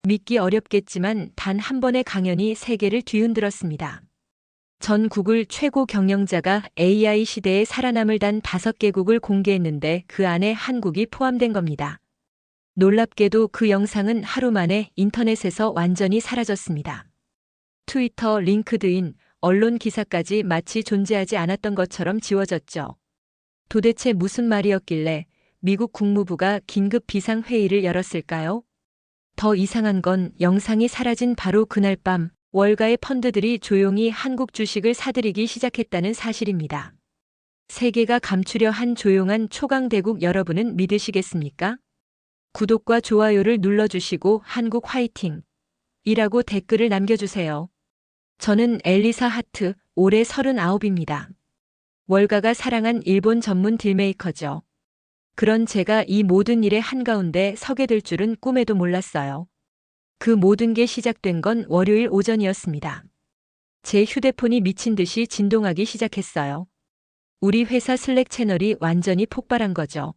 믿기 어렵겠지만 단 한 번의 강연이 세계를 뒤흔들었습니다. 전 구글 최고 경영자가 AI 시대에 살아남을 단 5개국을 공개했는데 그 안에 한국이 포함된 겁니다. 놀랍게도 그 영상은 하루 만에 인터넷에서 완전히 사라졌습니다. 트위터, 링크드인, 언론 기사까지 마치 존재하지 않았던 것처럼 지워졌죠. 도대체 무슨 말이었길래 미국 국무부가 긴급 비상회의를 열었을까요? 더 이상한 건 영상이 사라진 바로 그날 밤 월가의 펀드들이 조용히 한국 주식을 사들이기 시작했다는 사실입니다. 세계가 감추려 한 조용한 초강대국, 여러분은 믿으시겠습니까? 구독과 좋아요를 눌러주시고 한국 화이팅! 이라고 댓글을 남겨주세요. 저는 엘리사 하트, 올해 39입니다. 월가가 사랑한 일본 전문 딜메이커죠. 그런 제가 이 모든 일의 한가운데 서게 될 줄은 꿈에도 몰랐어요. 그 모든 게 시작된 건 월요일 오전이었습니다. 제 휴대폰이 미친 듯이 진동하기 시작했어요. 우리 회사 슬랙 채널이 완전히 폭발한 거죠.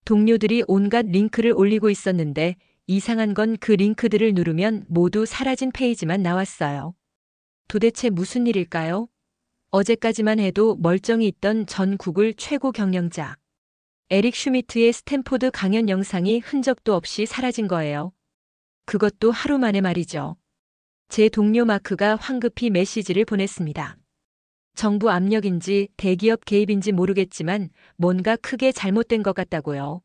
동료들이 온갖 링크를 올리고 있었는데 이상한 건 그 링크들을 누르면 모두 사라진 페이지만 나왔어요. 도대체 무슨 일일까요? 어제까지만 해도 멀쩡히 있던 전 구글 최고 경영자 에릭 슈미트의 스탠포드 강연 영상이 흔적도 없이 사라진 거예요. 그것도 하루 만에 말이죠. 제 동료 마크가 황급히 메시지를 보냈습니다. 정부 압력인지 대기업 개입인지 모르겠지만 뭔가 크게 잘못된 것 같다고요.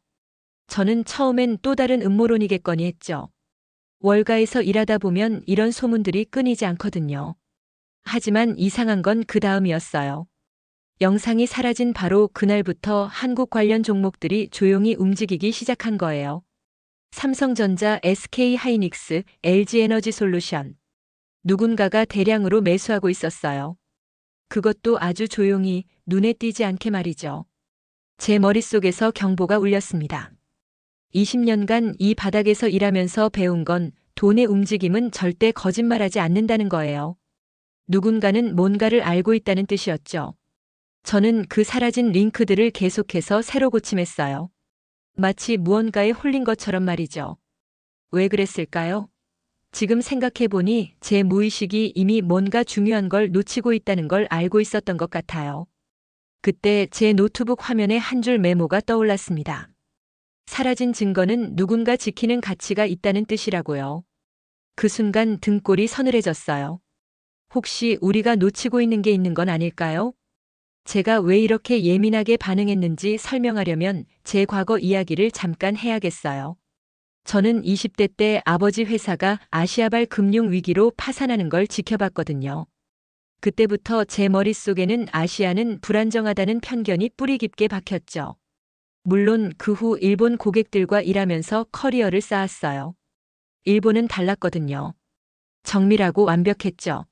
저는 처음엔 또 다른 음모론이겠거니 했죠. 월가에서 일하다 보면 이런 소문들이 끊이지 않거든요. 하지만 이상한 건 그 다음이었어요. 영상이 사라진 바로 그날부터 한국 관련 종목들이 조용히 움직이기 시작한 거예요. 삼성전자, SK하이닉스, LG에너지솔루션. 누군가가 대량으로 매수하고 있었어요. 그것도 아주 조용히, 눈에 띄지 않게 말이죠. 제 머릿속에서 경보가 울렸습니다. 20년간 이 바닥에서 일하면서 배운 건 돈의 움직임은 절대 거짓말하지 않는다는 거예요. 누군가는 뭔가를 알고 있다는 뜻이었죠. 저는 그 사라진 링크들을 계속해서 새로 고침했어요. 마치 무언가에 홀린 것처럼 말이죠. 왜 그랬을까요? 지금 생각해보니 제 무의식이 이미 뭔가 중요한 걸 놓치고 있다는 걸 알고 있었던 것 같아요. 그때 제 노트북 화면에 한 줄 메모가 떠올랐습니다. 사라진 증거는 누군가 지키는 가치가 있다는 뜻이라고요. 그 순간 등골이 서늘해졌어요. 혹시 우리가 놓치고 있는 게 있는 건 아닐까요? 제가 왜 이렇게 예민하게 반응했는지 설명하려면 제 과거 이야기를 잠깐 해야겠어요. 저는 20대 때 아버지 회사가 아시아발 금융 위기로 파산하는 걸 지켜봤거든요. 그때부터 제 머릿속에는 아시아는 불안정하다는 편견이 뿌리 깊게 박혔죠. 물론 그 후 일본 고객들과 일하면서 커리어를 쌓았어요. 일본은 달랐거든요. 정밀하고 완벽했죠.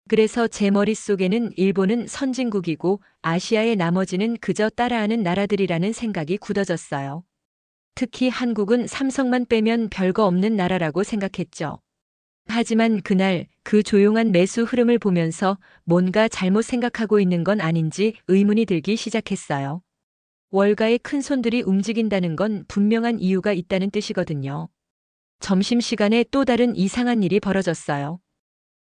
그래서 제 머릿속에는 일본은 선진국이고 아시아의 나머지는 그저 따라하는 나라들이라는 생각이 굳어졌어요. 특히 한국은 삼성만 빼면 별거 없는 나라라고 생각했죠. 하지만 그날 그 조용한 매수 흐름을 보면서 뭔가 잘못 생각하고 있는 건 아닌지 의문이 들기 시작했어요. 월가의 큰손들이 움직인다는 건 분명한 이유가 있다는 뜻이거든요. 점심시간에 또 다른 이상한 일이 벌어졌어요.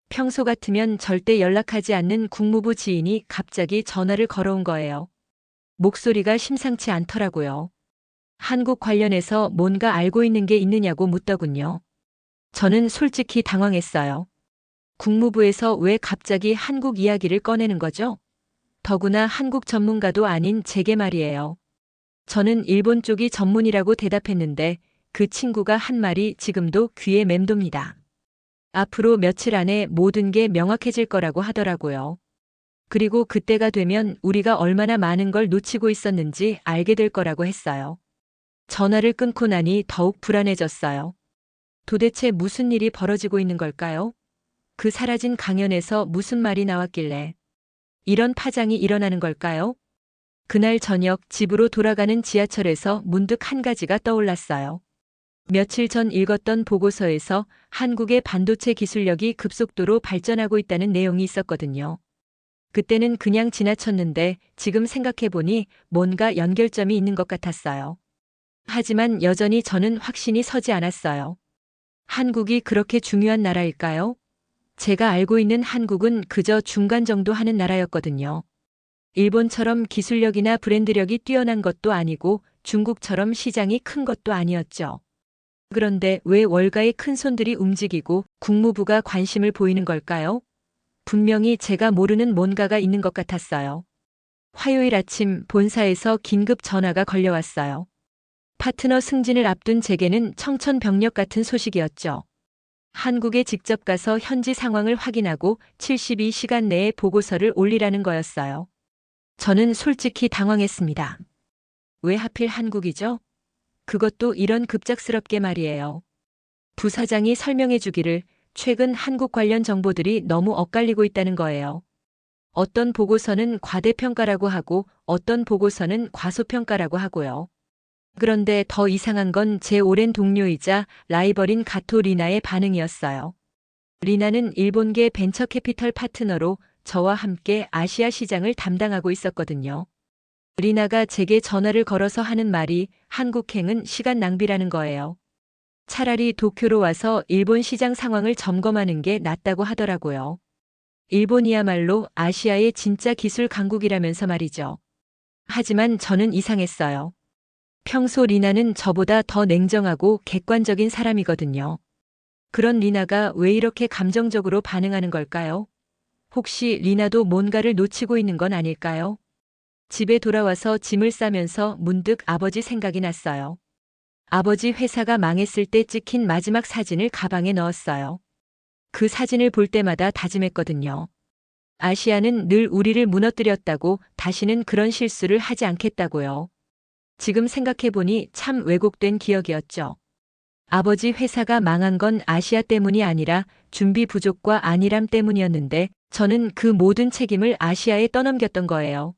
평소 같으면 절대 연락하지 않는 국무부 지인이 갑자기 전화를 걸어온 거예요. 목소리가 심상치 않더라고요. 한국 관련해서 뭔가 알고 있는 게 있느냐고 묻더군요. 저는 솔직히 당황했어요. 국무부에서 왜 갑자기 한국 이야기를 꺼내는 거죠? 더구나 한국 전문가도 아닌 제게 말이에요. 저는 일본 쪽이 전문이라고 대답했는데 그 친구가 한 말이 지금도 귀에 맴돕니다. 앞으로 며칠 안에 모든 게 명확해질 거라고 하더라고요. 그리고 그때가 되면 우리가 얼마나 많은 걸 놓치고 있었는지 알게 될 거라고 했어요. 전화를 끊고 나니 더욱 불안해졌어요. 도대체 무슨 일이 벌어지고 있는 걸까요? 그 사라진 강연에서 무슨 말이 나왔길래 이런 파장이 일어나는 걸까요? 그날 저녁 집으로 돌아가는 지하철에서 문득 한 가지가 떠올랐어요. 며칠 전 읽었던 보고서에서 한국의 반도체 기술력이 급속도로 발전하고 있다는 내용이 있었거든요. 그때는 그냥 지나쳤는데 지금 생각해보니 뭔가 연결점이 있는 것 같았어요. 하지만 여전히 저는 확신이 서지 않았어요. 한국이 그렇게 중요한 나라일까요? 제가 알고 있는 한국은 그저 중간 정도 하는 나라였거든요. 일본처럼 기술력이나 브랜드력이 뛰어난 것도 아니고 중국처럼 시장이 큰 것도 아니었죠. 그런데 왜 월가의 큰손들이 움직이고 국무부가 관심을 보이는 걸까요? 분명히 제가 모르는 뭔가가 있는 것 같았어요. 화요일 아침 본사에서 긴급 전화가 걸려왔어요. 파트너 승진을 앞둔 제게는 청천벽력 같은 소식이었죠. 한국에 직접 가서 현지 상황을 확인하고 72시간 내에 보고서를 올리라는 거였어요. 저는 솔직히 당황했습니다. 왜 하필 한국이죠? 그것도 이런 급작스럽게 말이에요. 부사장이 설명해 주기를 최근 한국 관련 정보들이 너무 엇갈리고 있다는 거예요. 어떤 보고서는 과대평가라고 하고 어떤 보고서는 과소평가라고 하고요. 그런데 더 이상한 건 제 오랜 동료이자 라이벌인 가토 리나의 반응이었어요. 리나는 일본계 벤처 캐피털 파트너로 저와 함께 아시아 시장을 담당하고 있었거든요. 리나가 제게 전화를 걸어서 하는 말이 한국행은 시간 낭비라는 거예요. 차라리 도쿄로 와서 일본 시장 상황을 점검하는 게 낫다고 하더라고요. 일본이야말로 아시아의 진짜 기술 강국이라면서 말이죠. 하지만 저는 이상했어요. 평소 리나는 저보다 더 냉정하고 객관적인 사람이거든요. 그런 리나가 왜 이렇게 감정적으로 반응하는 걸까요? 혹시 리나도 뭔가를 놓치고 있는 건 아닐까요? 집에 돌아와서 짐을 싸면서 문득 아버지 생각이 났어요. 아버지 회사가 망했을 때 찍힌 마지막 사진을 가방에 넣었어요. 그 사진을 볼 때마다 다짐했거든요. 아시아는 늘 우리를 무너뜨렸다고 다시는 그런 실수를 하지 않겠다고요. 지금 생각해보니 참 왜곡된 기억이었죠. 아버지 회사가 망한 건 아시아 때문이 아니라 준비 부족과 안일함 때문이었는데 저는 그 모든 책임을 아시아에 떠넘겼던 거예요.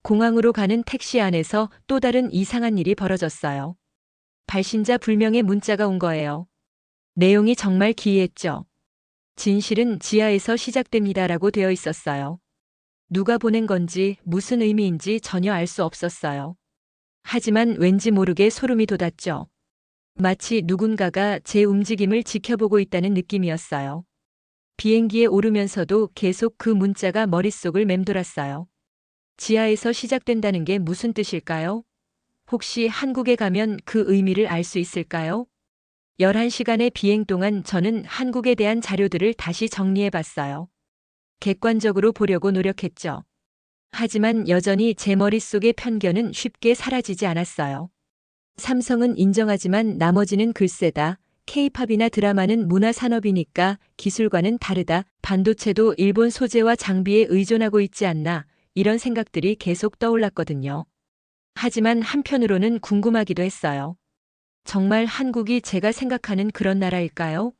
공항으로 가는 택시 안에서 또 다른 이상한 일이 벌어졌어요. 발신자 불명의 문자가 온 거예요. 내용이 정말 기이했죠. 진실은 지하에서 시작됩니다라고 되어 있었어요. 누가 보낸 건지 무슨 의미인지 전혀 알 수 없었어요. 하지만 왠지 모르게 소름이 돋았죠. 마치 누군가가 제 움직임을 지켜보고 있다는 느낌이었어요. 비행기에 오르면서도 계속 그 문자가 머릿속을 맴돌았어요. 지하에서 시작된다는 게 무슨 뜻일까요? 혹시 한국에 가면 그 의미를 알 수 있을까요? 11시간의 비행 동안 저는 한국에 대한 자료들을 다시 정리해 봤어요. 객관적으로 보려고 노력했죠. 하지만 여전히 제 머릿속의 편견은 쉽게 사라지지 않았어요. 삼성은 인정하지만 나머지는 글쎄다. K-팝이나 드라마는 문화산업이니까 기술과는 다르다. 반도체도 일본 소재와 장비에 의존하고 있지 않나. 이런 생각들이 계속 떠올랐거든요. 하지만 한편으로는 궁금하기도 했어요. 정말 한국이 제가 생각하는 그런 나라일까요?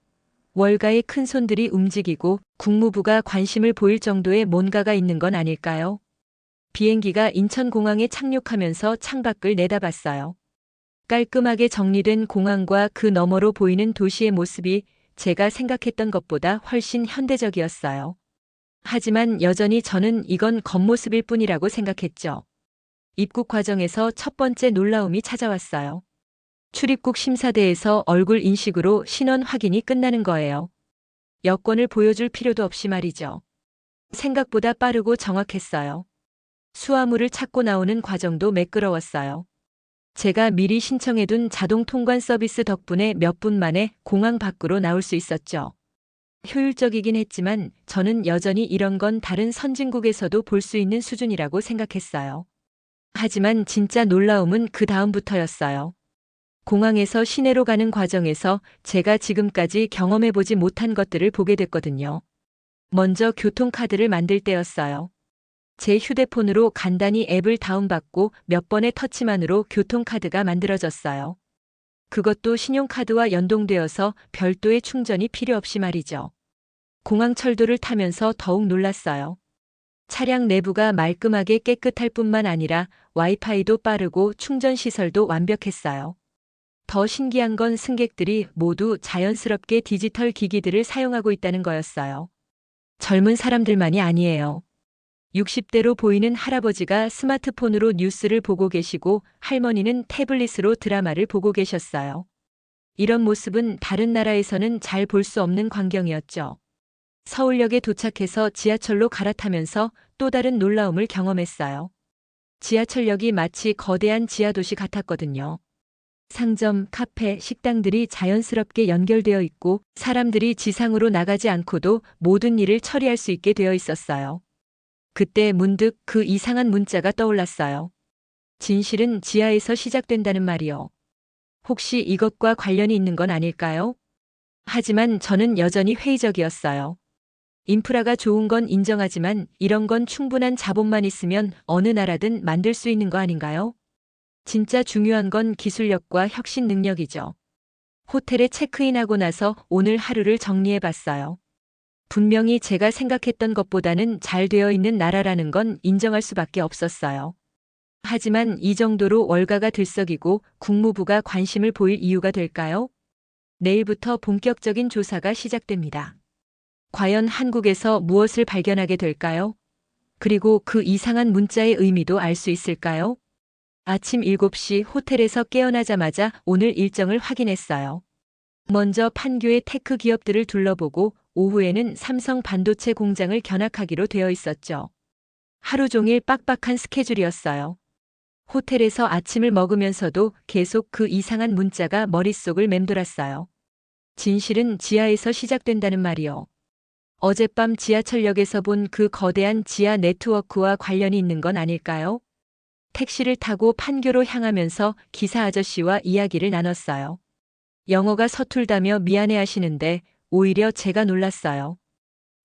월가의 큰손들이 움직이고 국무부가 관심을 보일 정도의 뭔가가 있는 건 아닐까요? 비행기가 인천공항에 착륙하면서 창밖을 내다봤어요. 깔끔하게 정리된 공항과 그 너머로 보이는 도시의 모습이 제가 생각했던 것보다 훨씬 현대적이었어요. 하지만 여전히 저는 이건 겉모습일 뿐이라고 생각했죠. 입국 과정에서 첫 번째 놀라움이 찾아왔어요. 출입국 심사대에서 얼굴 인식으로 신원 확인이 끝나는 거예요. 여권을 보여줄 필요도 없이 말이죠. 생각보다 빠르고 정확했어요. 수화물을 찾고 나오는 과정도 매끄러웠어요. 제가 미리 신청해둔 자동 통관 서비스 덕분에 몇 분 만에 공항 밖으로 나올 수 있었죠. 효율적이긴 했지만 저는 여전히 이런 건 다른 선진국에서도 볼 수 있는 수준이라고 생각했어요. 하지만 진짜 놀라움은 그 다음부터였어요. 공항에서 시내로 가는 과정에서 제가 지금까지 경험해보지 못한 것들을 보게 됐거든요. 먼저 교통카드를 만들 때였어요. 제 휴대폰으로 간단히 앱을 다운받고 몇 번의 터치만으로 교통카드가 만들어졌어요. 그것도 신용카드와 연동되어서 별도의 충전이 필요 없이 말이죠. 공항 철도를 타면서 더욱 놀랐어요. 차량 내부가 말끔하게 깨끗할 뿐만 아니라 와이파이도 빠르고 충전 시설도 완벽했어요. 더 신기한 건 승객들이 모두 자연스럽게 디지털 기기들을 사용하고 있다는 거였어요. 젊은 사람들만이 아니에요. 60대로 보이는 할아버지가 스마트폰으로 뉴스를 보고 계시고 할머니는 태블릿으로 드라마를 보고 계셨어요. 이런 모습은 다른 나라에서는 잘 볼 수 없는 광경이었죠. 서울역에 도착해서 지하철로 갈아타면서 또 다른 놀라움을 경험했어요. 지하철역이 마치 거대한 지하도시 같았거든요. 상점, 카페, 식당들이 자연스럽게 연결되어 있고 사람들이 지상으로 나가지 않고도 모든 일을 처리할 수 있게 되어 있었어요. 그때 문득 그 이상한 문자가 떠올랐어요. 진실은 지하에서 시작된다는 말이요. 혹시 이것과 관련이 있는 건 아닐까요? 하지만 저는 여전히 회의적이었어요. 인프라가 좋은 건 인정하지만 이런 건 충분한 자본만 있으면 어느 나라든 만들 수 있는 거 아닌가요? 진짜 중요한 건 기술력과 혁신 능력이죠. 호텔에 체크인하고 나서 오늘 하루를 정리해 봤어요. 분명히 제가 생각했던 것보다는 잘 되어 있는 나라라는 건 인정할 수밖에 없었어요. 하지만 이 정도로 월가가 들썩이고 국무부가 관심을 보일 이유가 될까요? 내일부터 본격적인 조사가 시작됩니다. 과연 한국에서 무엇을 발견하게 될까요? 그리고 그 이상한 문자의 의미도 알 수 있을까요? 아침 7시 호텔에서 깨어나자마자 오늘 일정을 확인했어요. 먼저 판교의 테크 기업들을 둘러보고 오후에는 삼성 반도체 공장을 견학하기로 되어 있었죠. 하루 종일 빡빡한 스케줄이었어요. 호텔에서 아침을 먹으면서도 계속 그 이상한 문자가 머릿속을 맴돌았어요. 진실은 지하에서 시작된다는 말이요. 어젯밤 지하철역에서 본 그 거대한 지하 네트워크와 관련이 있는 건 아닐까요? 택시를 타고 판교로 향하면서 기사 아저씨와 이야기를 나눴어요. 영어가 서툴다며 미안해하시는데 오히려 제가 놀랐어요.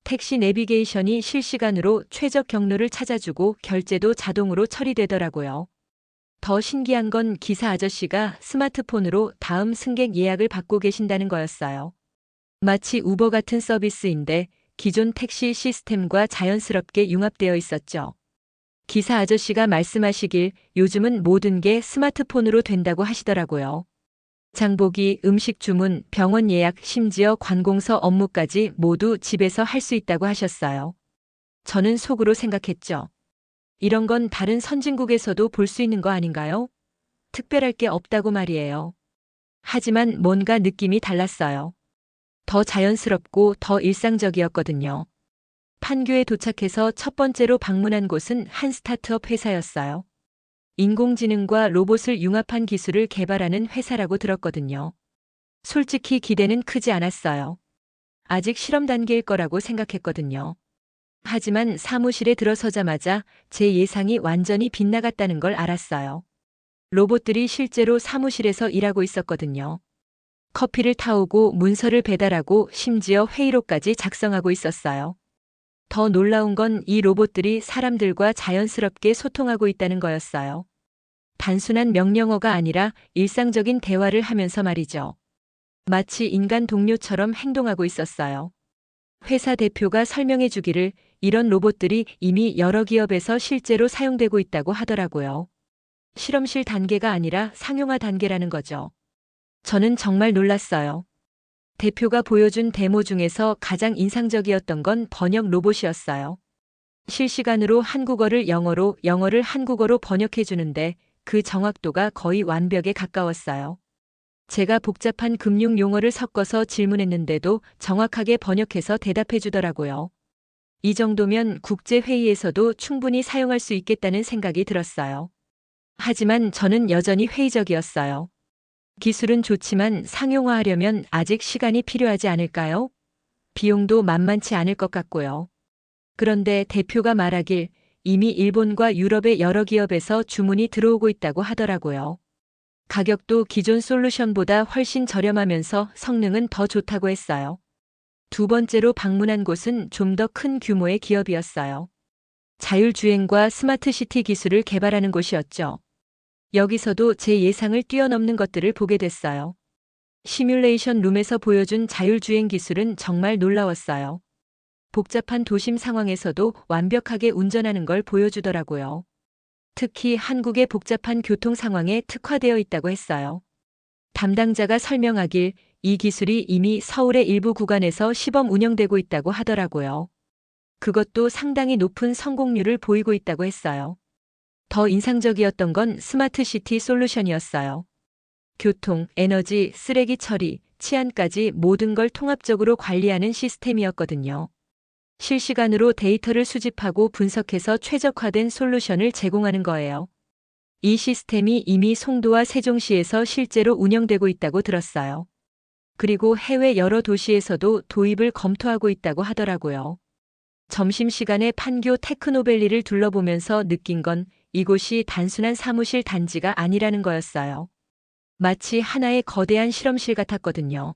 택시 내비게이션이 실시간으로 최적 경로를 찾아주고 결제도 자동으로 처리되더라고요. 더 신기한 건 기사 아저씨가 스마트폰으로 다음 승객 예약을 받고 계신다는 거였어요. 마치 우버 같은 서비스인데 기존 택시 시스템과 자연스럽게 융합되어 있었죠. 기사 아저씨가 말씀하시길 요즘은 모든 게 스마트폰으로 된다고 하시더라고요. 장보기, 음식 주문, 병원 예약, 심지어 관공서 업무까지 모두 집에서 할 수 있다고 하셨어요. 저는 속으로 생각했죠. 이런 건 다른 선진국에서도 볼 수 있는 거 아닌가요? 특별할 게 없다고 말이에요. 하지만 뭔가 느낌이 달랐어요. 더 자연스럽고 더 일상적이었거든요. 판교에 도착해서 첫 번째로 방문한 곳은 한 스타트업 회사였어요. 인공지능과 로봇을 융합한 기술을 개발하는 회사라고 들었거든요. 솔직히 기대는 크지 않았어요. 아직 실험 단계일 거라고 생각했거든요. 하지만 사무실에 들어서자마자 제 예상이 완전히 빗나갔다는 걸 알았어요. 로봇들이 실제로 사무실에서 일하고 있었거든요. 커피를 타오고 문서를 배달하고 심지어 회의록까지 작성하고 있었어요. 더 놀라운 건 이 로봇들이 사람들과 자연스럽게 소통하고 있다는 거였어요. 단순한 명령어가 아니라 일상적인 대화를 하면서 말이죠. 마치 인간 동료처럼 행동하고 있었어요. 회사 대표가 설명해 주기를 이런 로봇들이 이미 여러 기업에서 실제로 사용되고 있다고 하더라고요. 실험실 단계가 아니라 상용화 단계라는 거죠. 저는 정말 놀랐어요. 대표가 보여준 데모 중에서 가장 인상적이었던 건 번역 로봇이었어요. 실시간으로 한국어를 영어로, 영어를 한국어로 번역해 주는데 그 정확도가 거의 완벽에 가까웠어요. 제가 복잡한 금융 용어를 섞어서 질문했는데도 정확하게 번역해서 대답해 주더라고요. 이 정도면 국제회의에서도 충분히 사용할 수 있겠다는 생각이 들었어요. 하지만 저는 여전히 회의적이었어요. 기술은 좋지만 상용화하려면 아직 시간이 필요하지 않을까요? 비용도 만만치 않을 것 같고요. 그런데 대표가 말하길 이미 일본과 유럽의 여러 기업에서 주문이 들어오고 있다고 하더라고요. 가격도 기존 솔루션보다 훨씬 저렴하면서 성능은 더 좋다고 했어요. 두 번째로 방문한 곳은 좀 더 큰 규모의 기업이었어요. 자율주행과 스마트시티 기술을 개발하는 곳이었죠. 여기서도 제 예상을 뛰어넘는 것들을 보게 됐어요. 시뮬레이션 룸에서 보여준 자율주행 기술은 정말 놀라웠어요. 복잡한 도심 상황에서도 완벽하게 운전하는 걸 보여주더라고요. 특히 한국의 복잡한 교통 상황에 특화되어 있다고 했어요. 담당자가 설명하길 이 기술이 이미 서울의 일부 구간에서 시범 운영되고 있다고 하더라고요. 그것도 상당히 높은 성공률을 보이고 있다고 했어요. 더 인상적이었던 건 스마트시티 솔루션이었어요. 교통, 에너지, 쓰레기 처리, 치안까지 모든 걸 통합적으로 관리하는 시스템이었거든요. 실시간으로 데이터를 수집하고 분석해서 최적화된 솔루션을 제공하는 거예요. 이 시스템이 이미 송도와 세종시에서 실제로 운영되고 있다고 들었어요. 그리고 해외 여러 도시에서도 도입을 검토하고 있다고 하더라고요. 점심시간에 판교 테크노밸리를 둘러보면서 느낀 건 이곳이 단순한 사무실 단지가 아니라는 거였어요. 마치 하나의 거대한 실험실 같았거든요.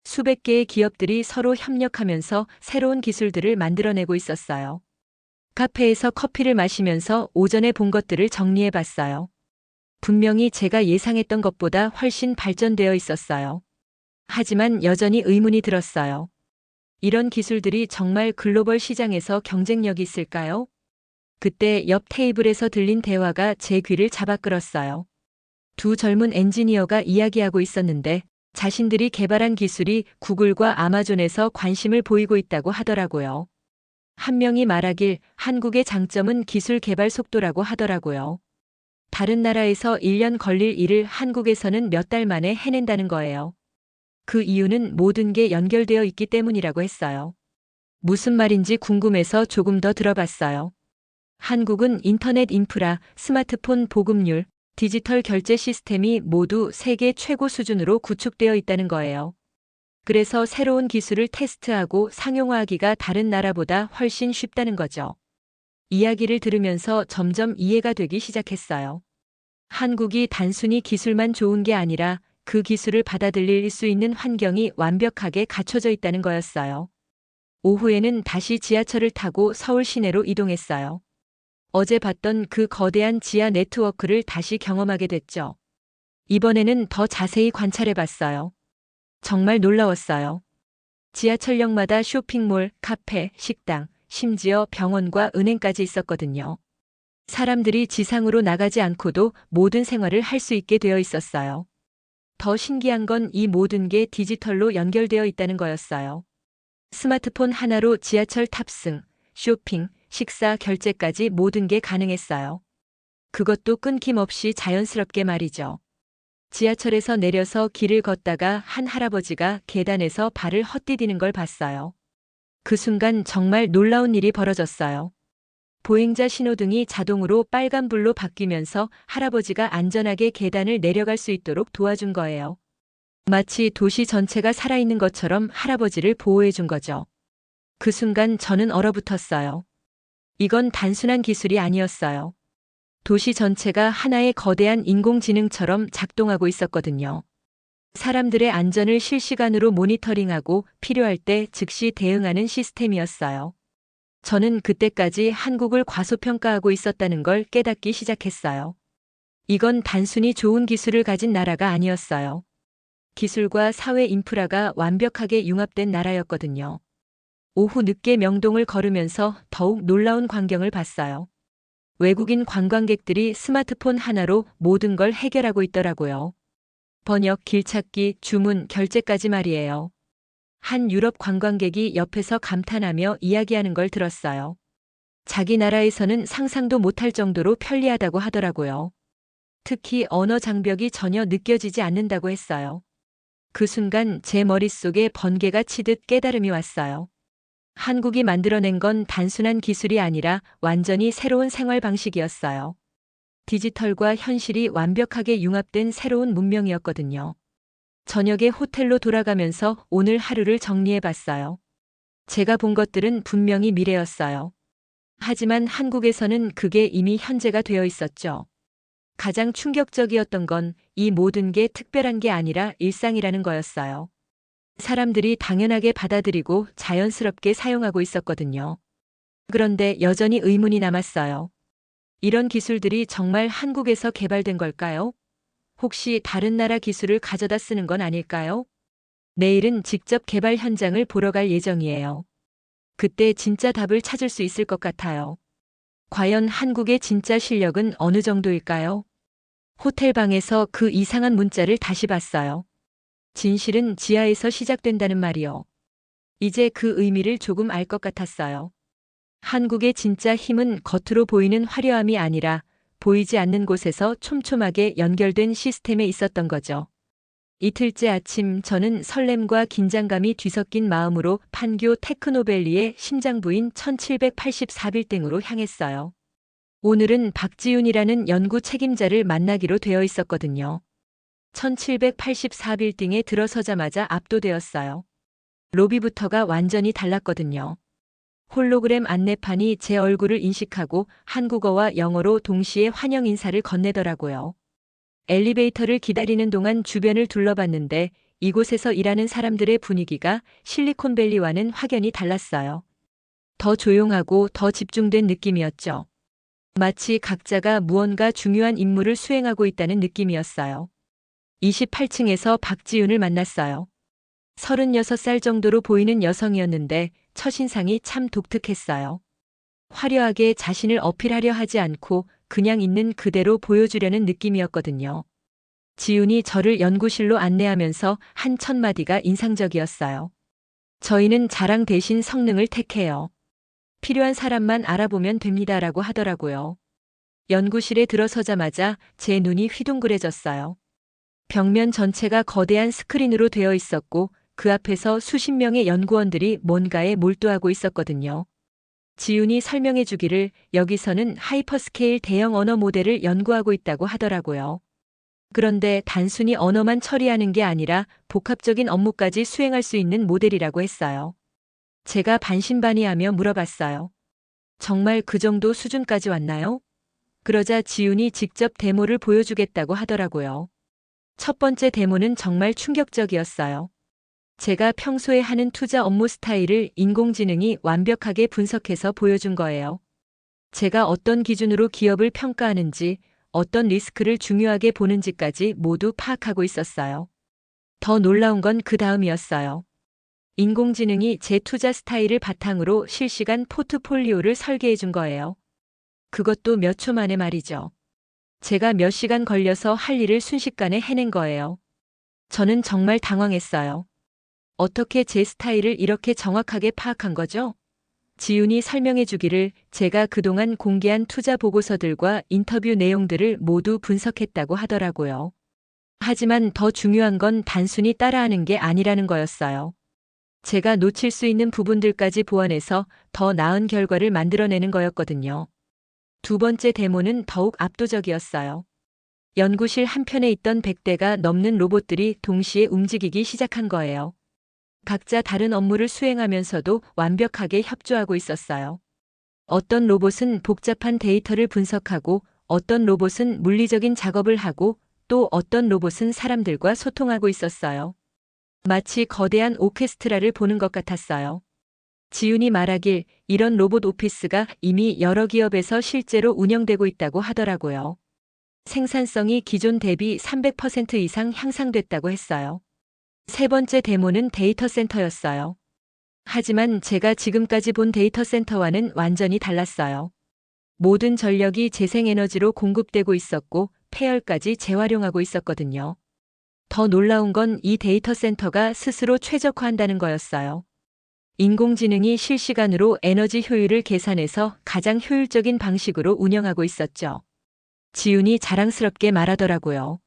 수백 개의 기업들이 서로 협력하면서 새로운 기술들을 만들어내고 있었어요. 카페에서 커피를 마시면서 오전에 본 것들을 정리해 봤어요. 분명히 제가 예상했던 것보다 훨씬 발전되어 있었어요. 하지만 여전히 의문이 들었어요. 이런 기술들이 정말 글로벌 시장에서 경쟁력이 있을까요? 그때 옆 테이블에서 들린 대화가 제 귀를 잡아끌었어요. 두 젊은 엔지니어가 이야기하고 있었는데 자신들이 개발한 기술이 구글과 아마존에서 관심을 보이고 있다고 하더라고요. 한 명이 말하길 한국의 장점은 기술 개발 속도라고 하더라고요. 다른 나라에서 1년 걸릴 일을 한국에서는 몇 달 만에 해낸다는 거예요. 그 이유는 모든 게 연결되어 있기 때문이라고 했어요. 무슨 말인지 궁금해서 조금 더 들어봤어요. 한국은 인터넷 인프라, 스마트폰 보급률, 디지털 결제 시스템이 모두 세계 최고 수준으로 구축되어 있다는 거예요. 그래서 새로운 기술을 테스트하고 상용화하기가 다른 나라보다 훨씬 쉽다는 거죠. 이야기를 들으면서 점점 이해가 되기 시작했어요. 한국이 단순히 기술만 좋은 게 아니라 그 기술을 받아들일 수 있는 환경이 완벽하게 갖춰져 있다는 거였어요. 오후에는 다시 지하철을 타고 서울 시내로 이동했어요. 어제 봤던 그 거대한 지하 네트워크를 다시 경험하게 됐죠. 이번에는 더 자세히 관찰해 봤어요. 정말 놀라웠어요. 지하철역마다 쇼핑몰, 카페, 식당, 심지어 병원과 은행까지 있었거든요. 사람들이 지상으로 나가지 않고도 모든 생활을 할 수 있게 되어 있었어요. 더 신기한 건 이 모든 게 디지털로 연결되어 있다는 거였어요. 스마트폰 하나로 지하철 탑승, 쇼핑, 식사 결제까지 모든 게 가능했어요. 그것도 끊김없이 자연스럽게 말이죠. 지하철에서 내려서 길을 걷다가 한 할아버지가 계단에서 발을 헛디디는 걸 봤어요. 그 순간 정말 놀라운 일이 벌어졌어요. 보행자 신호등이 자동으로 빨간불로 바뀌면서 할아버지가 안전하게 계단을 내려갈 수 있도록 도와준 거예요. 마치 도시 전체가 살아있는 것처럼 할아버지를 보호해 준 거죠. 그 순간 저는 얼어붙었어요. 이건 단순한 기술이 아니었어요. 도시 전체가 하나의 거대한 인공지능처럼 작동하고 있었거든요. 사람들의 안전을 실시간으로 모니터링하고 필요할 때 즉시 대응하는 시스템이었어요. 저는 그때까지 한국을 과소평가하고 있었다는 걸 깨닫기 시작했어요. 이건 단순히 좋은 기술을 가진 나라가 아니었어요. 기술과 사회 인프라가 완벽하게 융합된 나라였거든요. 오후 늦게 명동을 걸으면서 더욱 놀라운 광경을 봤어요. 외국인 관광객들이 스마트폰 하나로 모든 걸 해결하고 있더라고요. 번역, 길찾기, 주문, 결제까지 말이에요. 한 유럽 관광객이 옆에서 감탄하며 이야기하는 걸 들었어요. 자기 나라에서는 상상도 못할 정도로 편리하다고 하더라고요. 특히 언어 장벽이 전혀 느껴지지 않는다고 했어요. 그 순간 제 머릿속에 번개가 치듯 깨달음이 왔어요. 한국이 만들어낸 건 단순한 기술이 아니라 완전히 새로운 생활 방식이었어요. 디지털과 현실이 완벽하게 융합된 새로운 문명이었거든요. 저녁에 호텔로 돌아가면서 오늘 하루를 정리해 봤어요. 제가 본 것들은 분명히 미래였어요. 하지만 한국에서는 그게 이미 현재가 되어 있었죠. 가장 충격적이었던 건 이 모든 게 특별한 게 아니라 일상이라는 거였어요. 사람들이 당연하게 받아들이고 자연스럽게 사용하고 있었거든요. 그런데 여전히 의문이 남았어요. 이런 기술들이 정말 한국에서 개발된 걸까요? 혹시 다른 나라 기술을 가져다 쓰는 건 아닐까요? 내일은 직접 개발 현장을 보러 갈 예정이에요. 그때 진짜 답을 찾을 수 있을 것 같아요. 과연 한국의 진짜 실력은 어느 정도일까요? 호텔 방에서 그 이상한 문자를 다시 봤어요. 진실은 지하에서 시작된다는 말이요. 이제 그 의미를 조금 알 것 같았어요. 한국의 진짜 힘은 겉으로 보이는 화려함이 아니라 보이지 않는 곳에서 촘촘하게 연결된 시스템에 있었던 거죠. 이틀째 아침 저는 설렘과 긴장감이 뒤섞인 마음으로 판교 테크노밸리의 심장부인 1784빌딩으로 향했어요. 오늘은 박지윤이라는 연구 책임자를 만나기로 되어 있었거든요. 1784빌딩에 들어서자마자 압도되었어요. 로비부터가 완전히 달랐거든요. 홀로그램 안내판이 제 얼굴을 인식하고 한국어와 영어로 동시에 환영 인사를 건네더라고요. 엘리베이터를 기다리는 동안 주변을 둘러봤는데 이곳에서 일하는 사람들의 분위기가 실리콘밸리와는 확연히 달랐어요. 더 조용하고 더 집중된 느낌이었죠. 마치 각자가 무언가 중요한 임무를 수행하고 있다는 느낌이었어요. 28층에서 박지윤을 만났어요. 36살 정도로 보이는 여성이었는데 첫인상이 참 독특했어요. 화려하게 자신을 어필하려 하지 않고 그냥 있는 그대로 보여주려는 느낌이었거든요. 지윤이 저를 연구실로 안내하면서 한 첫 마디가 인상적이었어요. 저희는 자랑 대신 성능을 택해요. 필요한 사람만 알아보면 됩니다라고 하더라고요. 연구실에 들어서자마자 제 눈이 휘둥그레졌어요. 벽면 전체가 거대한 스크린으로 되어 있었고 그 앞에서 수십 명의 연구원들이 뭔가에 몰두하고 있었거든요. 지윤이 설명해 주기를 여기서는 하이퍼스케일 대형 언어 모델을 연구하고 있다고 하더라고요. 그런데 단순히 언어만 처리하는 게 아니라 복합적인 업무까지 수행할 수 있는 모델이라고 했어요. 제가 반신반의하며 물어봤어요. 정말 그 정도 수준까지 왔나요? 그러자 지윤이 직접 데모를 보여주겠다고 하더라고요. 첫 번째 데모는 정말 충격적이었어요. 제가 평소에 하는 투자 업무 스타일을 인공지능이 완벽하게 분석해서 보여준 거예요. 제가 어떤 기준으로 기업을 평가하는지, 어떤 리스크를 중요하게 보는지까지 모두 파악하고 있었어요. 더 놀라운 건 그 다음이었어요. 인공지능이 제 투자 스타일을 바탕으로 실시간 포트폴리오를 설계해 준 거예요. 그것도 몇 초 만에 말이죠. 제가 몇 시간 걸려서 할 일을 순식간에 해낸 거예요. 저는 정말 당황했어요. 어떻게 제 스타일을 이렇게 정확하게 파악한 거죠? 지윤이 설명해 주기를 제가 그동안 공개한 투자 보고서들과 인터뷰 내용들을 모두 분석했다고 하더라고요. 하지만 더 중요한 건 단순히 따라하는 게 아니라는 거였어요. 제가 놓칠 수 있는 부분들까지 보완해서 더 나은 결과를 만들어내는 거였거든요. 두 번째 데모는 더욱 압도적이었어요. 연구실 한편에 있던 100대가 넘는 로봇들이 동시에 움직이기 시작한 거예요. 각자 다른 업무를 수행하면서도 완벽하게 협조하고 있었어요. 어떤 로봇은 복잡한 데이터를 분석하고 어떤 로봇은 물리적인 작업을 하고 또 어떤 로봇은 사람들과 소통하고 있었어요. 마치 거대한 오케스트라를 보는 것 같았어요. 지윤이 말하길 이런 로봇 오피스가 이미 여러 기업에서 실제로 운영되고 있다고 하더라고요. 생산성이 기존 대비 300% 이상 향상됐다고 했어요. 세 번째 데모는 데이터 센터였어요. 하지만 제가 지금까지 본 데이터 센터와는 완전히 달랐어요. 모든 전력이 재생에너지로 공급되고 있었고 폐열까지 재활용하고 있었거든요. 더 놀라운 건 이 데이터 센터가 스스로 최적화한다는 거였어요. 인공지능이 실시간으로 에너지 효율을 계산해서 가장 효율적인 방식으로 운영하고 있었죠. 지윤이 자랑스럽게 말하더라고요.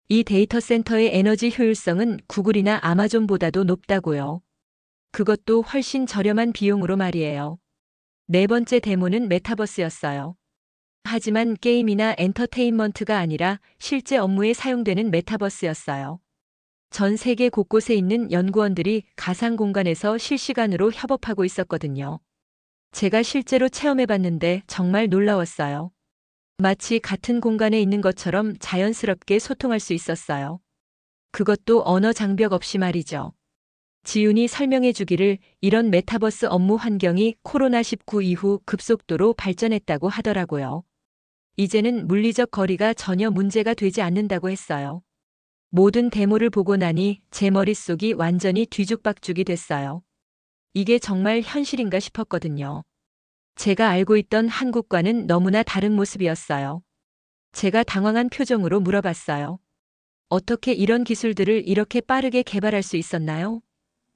이 데이터 센터의 에너지 효율성은 구글이나 아마존보다도 높다고요. 그것도 훨씬 저렴한 비용으로 말이에요. 네 번째 데모는 메타버스였어요. 하지만 게임이나 엔터테인먼트가 아니라 실제 업무에 사용되는 메타버스였어요. 전 세계 곳곳에 있는 연구원들이 가상 공간에서 실시간으로 협업하고 있었거든요. 제가 실제로 체험해봤는데 정말 놀라웠어요. 마치 같은 공간에 있는 것처럼 자연스럽게 소통할 수 있었어요. 그것도 언어 장벽 없이 말이죠. 지윤이 설명해 주기를 이런 메타버스 업무 환경이 코로나19 이후 급속도로 발전했다고 하더라고요. 이제는 물리적 거리가 전혀 문제가 되지 않는다고 했어요. 모든 데모를 보고 나니 제 머릿속이 완전히 뒤죽박죽이 됐어요. 이게 정말 현실인가 싶었거든요. 제가 알고 있던 한국과는 너무나 다른 모습이었어요. 제가 당황한 표정으로 물어봤어요. 어떻게 이런 기술들을 이렇게 빠르게 개발할 수 있었나요?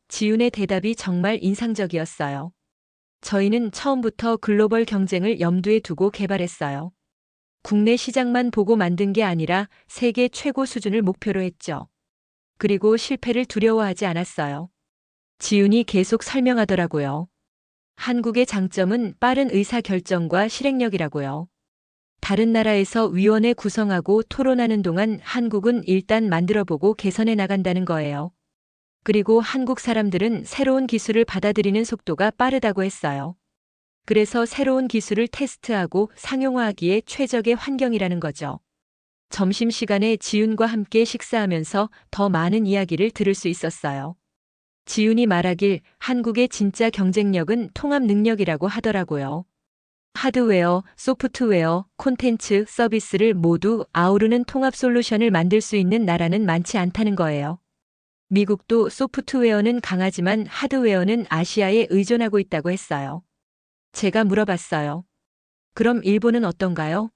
지윤의 대답이 정말 인상적이었어요. 저희는 처음부터 글로벌 경쟁을 염두에 두고 개발했어요. 국내 시장만 보고 만든 게 아니라 세계 최고 수준을 목표로 했죠. 그리고 실패를 두려워하지 않았어요. 지훈이 계속 설명하더라고요. 한국의 장점은 빠른 의사결정과 실행력이라고요. 다른 나라에서 위원회 구성하고 토론하는 동안 한국은 일단 만들어보고 개선해 나간다는 거예요. 그리고 한국 사람들은 새로운 기술을 받아들이는 속도가 빠르다고 했어요. 그래서 새로운 기술을 테스트하고 상용화하기에 최적의 환경이라는 거죠. 점심시간에 지훈과 함께 식사하면서 더 많은 이야기를 들을 수 있었어요. 지훈이 말하길 한국의 진짜 경쟁력은 통합 능력이라고 하더라고요. 하드웨어, 소프트웨어, 콘텐츠, 서비스를 모두 아우르는 통합 솔루션을 만들 수 있는 나라는 많지 않다는 거예요. 미국도 소프트웨어는 강하지만 하드웨어는 아시아에 의존하고 있다고 했어요. 제가 물어봤어요. 그럼 일본은 어떤가요?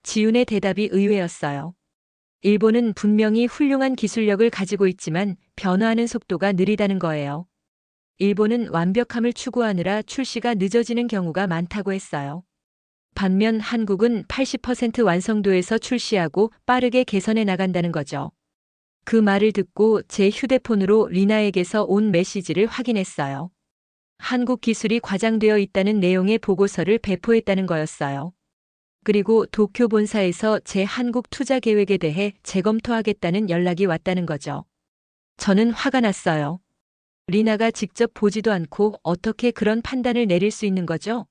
지훈의 대답이 의외였어요. 일본은 분명히 훌륭한 기술력을 가지고 있지만 변화하는 속도가 느리다는 거예요. 일본은 완벽함을 추구하느라 출시가 늦어지는 경우가 많다고 했어요. 반면 한국은 80% 완성도에서 출시하고 빠르게 개선해 나간다는 거죠. 그 말을 듣고 제 휴대폰으로 리나에게서 온 메시지를 확인했어요. 한국 기술이 과장되어 있다는 내용의 보고서를 배포했다는 거였어요. 그리고 도쿄 본사에서 제 한국 투자 계획에 대해 재검토하겠다는 연락이 왔다는 거죠. 저는 화가 났어요. 리나가 직접 보지도 않고 어떻게 그런 판단을 내릴 수 있는 거죠?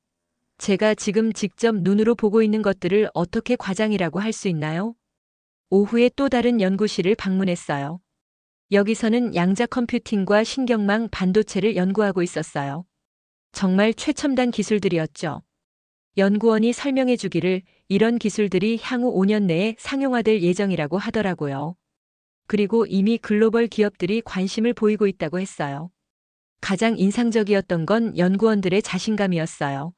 제가 지금 직접 눈으로 보고 있는 것들을 어떻게 과장이라고 할 수 있나요? 오후에 또 다른 연구실을 방문했어요. 여기서는 양자 컴퓨팅과 신경망 반도체를 연구하고 있었어요. 정말 최첨단 기술들이었죠. 연구원이 설명해 주기를 이런 기술들이 향후 5년 내에 상용화될 예정이라고 하더라고요. 그리고 이미 글로벌 기업들이 관심을 보이고 있다고 했어요. 가장 인상적이었던 건 연구원들의 자신감이었어요.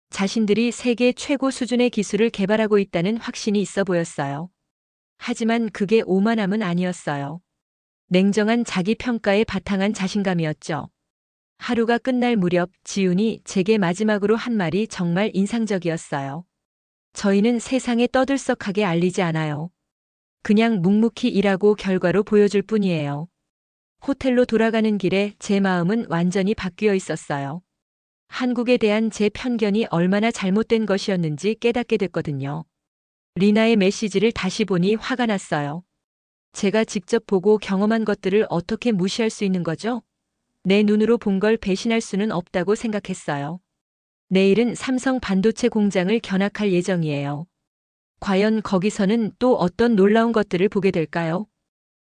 자신들이 세계 최고 수준의 기술을 개발하고 있다는 확신이 있어 보였어요. 하지만 그게 오만함은 아니었어요. 냉정한 자기 평가에 바탕한 자신감이었죠. 하루가 끝날 무렵 지훈이 제게 마지막으로 한 말이 정말 인상적이었어요. 저희는 세상에 떠들썩하게 알리지 않아요. 그냥 묵묵히 일하고 결과로 보여줄 뿐이에요. 호텔로 돌아가는 길에 제 마음은 완전히 바뀌어 있었어요. 한국에 대한 제 편견이 얼마나 잘못된 것이었는지 깨닫게 됐거든요. 리나의 메시지를 다시 보니 화가 났어요. 제가 직접 보고 경험한 것들을 어떻게 무시할 수 있는 거죠? 내 눈으로 본 걸 배신할 수는 없다고 생각했어요. 내일은 삼성 반도체 공장을 견학할 예정이에요. 과연 거기서는 또 어떤 놀라운 것들을 보게 될까요?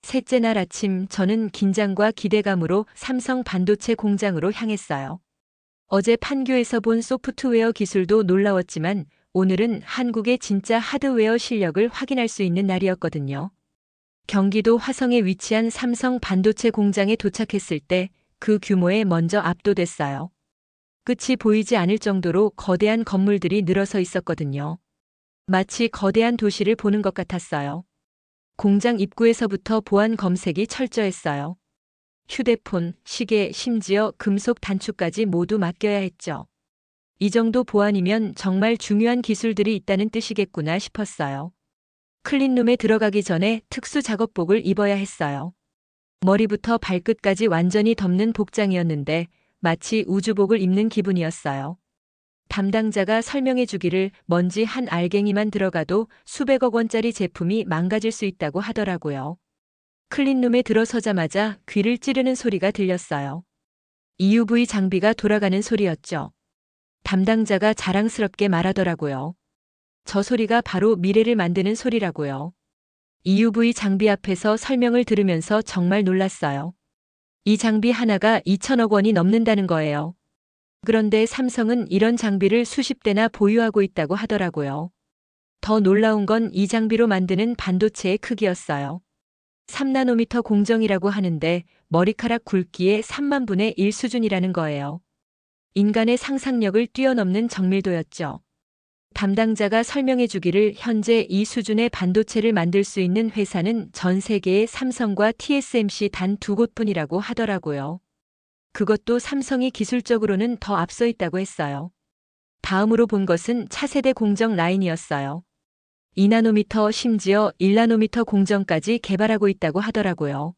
셋째 날 아침 저는 긴장과 기대감으로 삼성 반도체 공장으로 향했어요. 어제 판교에서 본 소프트웨어 기술도 놀라웠지만 오늘은 한국의 진짜 하드웨어 실력을 확인할 수 있는 날이었거든요. 경기도 화성에 위치한 삼성 반도체 공장에 도착했을 때 그 규모에 먼저 압도됐어요. 끝이 보이지 않을 정도로 거대한 건물들이 늘어서 있었거든요. 마치 거대한 도시를 보는 것 같았어요. 공장 입구에서부터 보안 검색이 철저했어요. 휴대폰, 시계, 심지어 금속 단추까지 모두 맡겨야 했죠. 이 정도 보안이면 정말 중요한 기술들이 있다는 뜻이겠구나 싶었어요. 클린룸에 들어가기 전에 특수 작업복을 입어야 했어요. 머리부터 발끝까지 완전히 덮는 복장이었는데 마치 우주복을 입는 기분이었어요. 담당자가 설명해 주기를 먼지 한 알갱이만 들어가도 수백억 원짜리 제품이 망가질 수 있다고 하더라고요. 클린룸에 들어서자마자 귀를 찌르는 소리가 들렸어요. EUV 장비가 돌아가는 소리였죠. 담당자가 자랑스럽게 말하더라고요. 저 소리가 바로 미래를 만드는 소리라고요. EUV 장비 앞에서 설명을 들으면서 정말 놀랐어요. 이 장비 하나가 2천억 원이 넘는다는 거예요. 그런데 삼성은 이런 장비를 수십 대나 보유하고 있다고 하더라고요. 더 놀라운 건 이 장비로 만드는 반도체의 크기였어요. 3나노미터 공정이라고 하는데 머리카락 굵기의 3만 분의 1 수준이라는 거예요. 인간의 상상력을 뛰어넘는 정밀도였죠. 담당자가 설명해 주기를 현재 이 수준의 반도체를 만들 수 있는 회사는 전 세계에 삼성과 TSMC 단 두 곳뿐이라고 하더라고요. 그것도 삼성이 기술적으로는 더 앞서 있다고 했어요. 다음으로 본 것은 차세대 공정 라인이었어요. 2나노미터 심지어 1나노미터 공정까지 개발하고 있다고 하더라고요.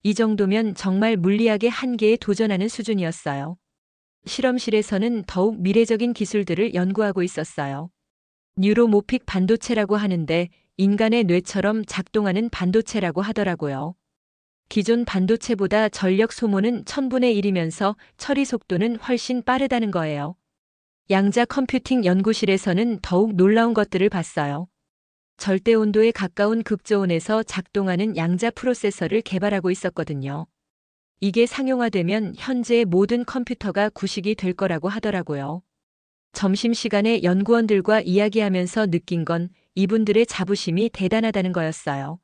이 정도면 정말 물리학의 한계에 도전하는 수준이었어요. 실험실에서는 더욱 미래적인 기술들을 연구하고 있었어요. 뉴로모픽 반도체라고 하는데 인간의 뇌처럼 작동하는 반도체라고 하더라고요. 기존 반도체보다 전력 소모는 1000분의 1이면서 처리 속도는 훨씬 빠르다는 거예요. 양자 컴퓨팅 연구실에서는 더욱 놀라운 것들을 봤어요. 절대 온도에 가까운 극저온에서 작동하는 양자 프로세서를 개발하고 있었거든요. 이게 상용화되면 현재의 모든 컴퓨터가 구식이 될 거라고 하더라고요. 점심시간에 연구원들과 이야기하면서 느낀 건 이분들의 자부심이 대단하다는 거였어요.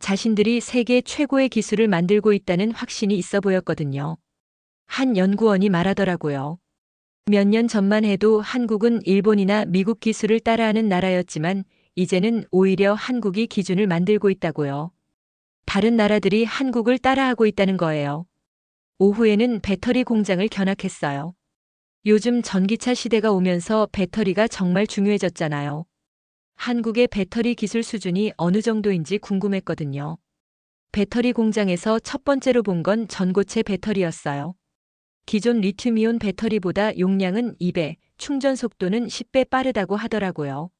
자신들이 세계 최고의 기술을 만들고 있다는 확신이 있어 보였거든요. 한 연구원이 말하더라고요. 몇 년 전만 해도 한국은 일본이나 미국 기술을 따라하는 나라였지만 이제는 오히려 한국이 기준을 만들고 있다고요. 다른 나라들이 한국을 따라하고 있다는 거예요. 오후에는 배터리 공장을 견학했어요. 요즘 전기차 시대가 오면서 배터리가 정말 중요해졌잖아요. 한국의 배터리 기술 수준이 어느 정도인지 궁금했거든요. 배터리 공장에서 첫 번째로 본 건 전고체 배터리였어요. 기존 리튬이온 배터리보다 용량은 2배, 충전 속도는 10배 빠르다고 하더라고요.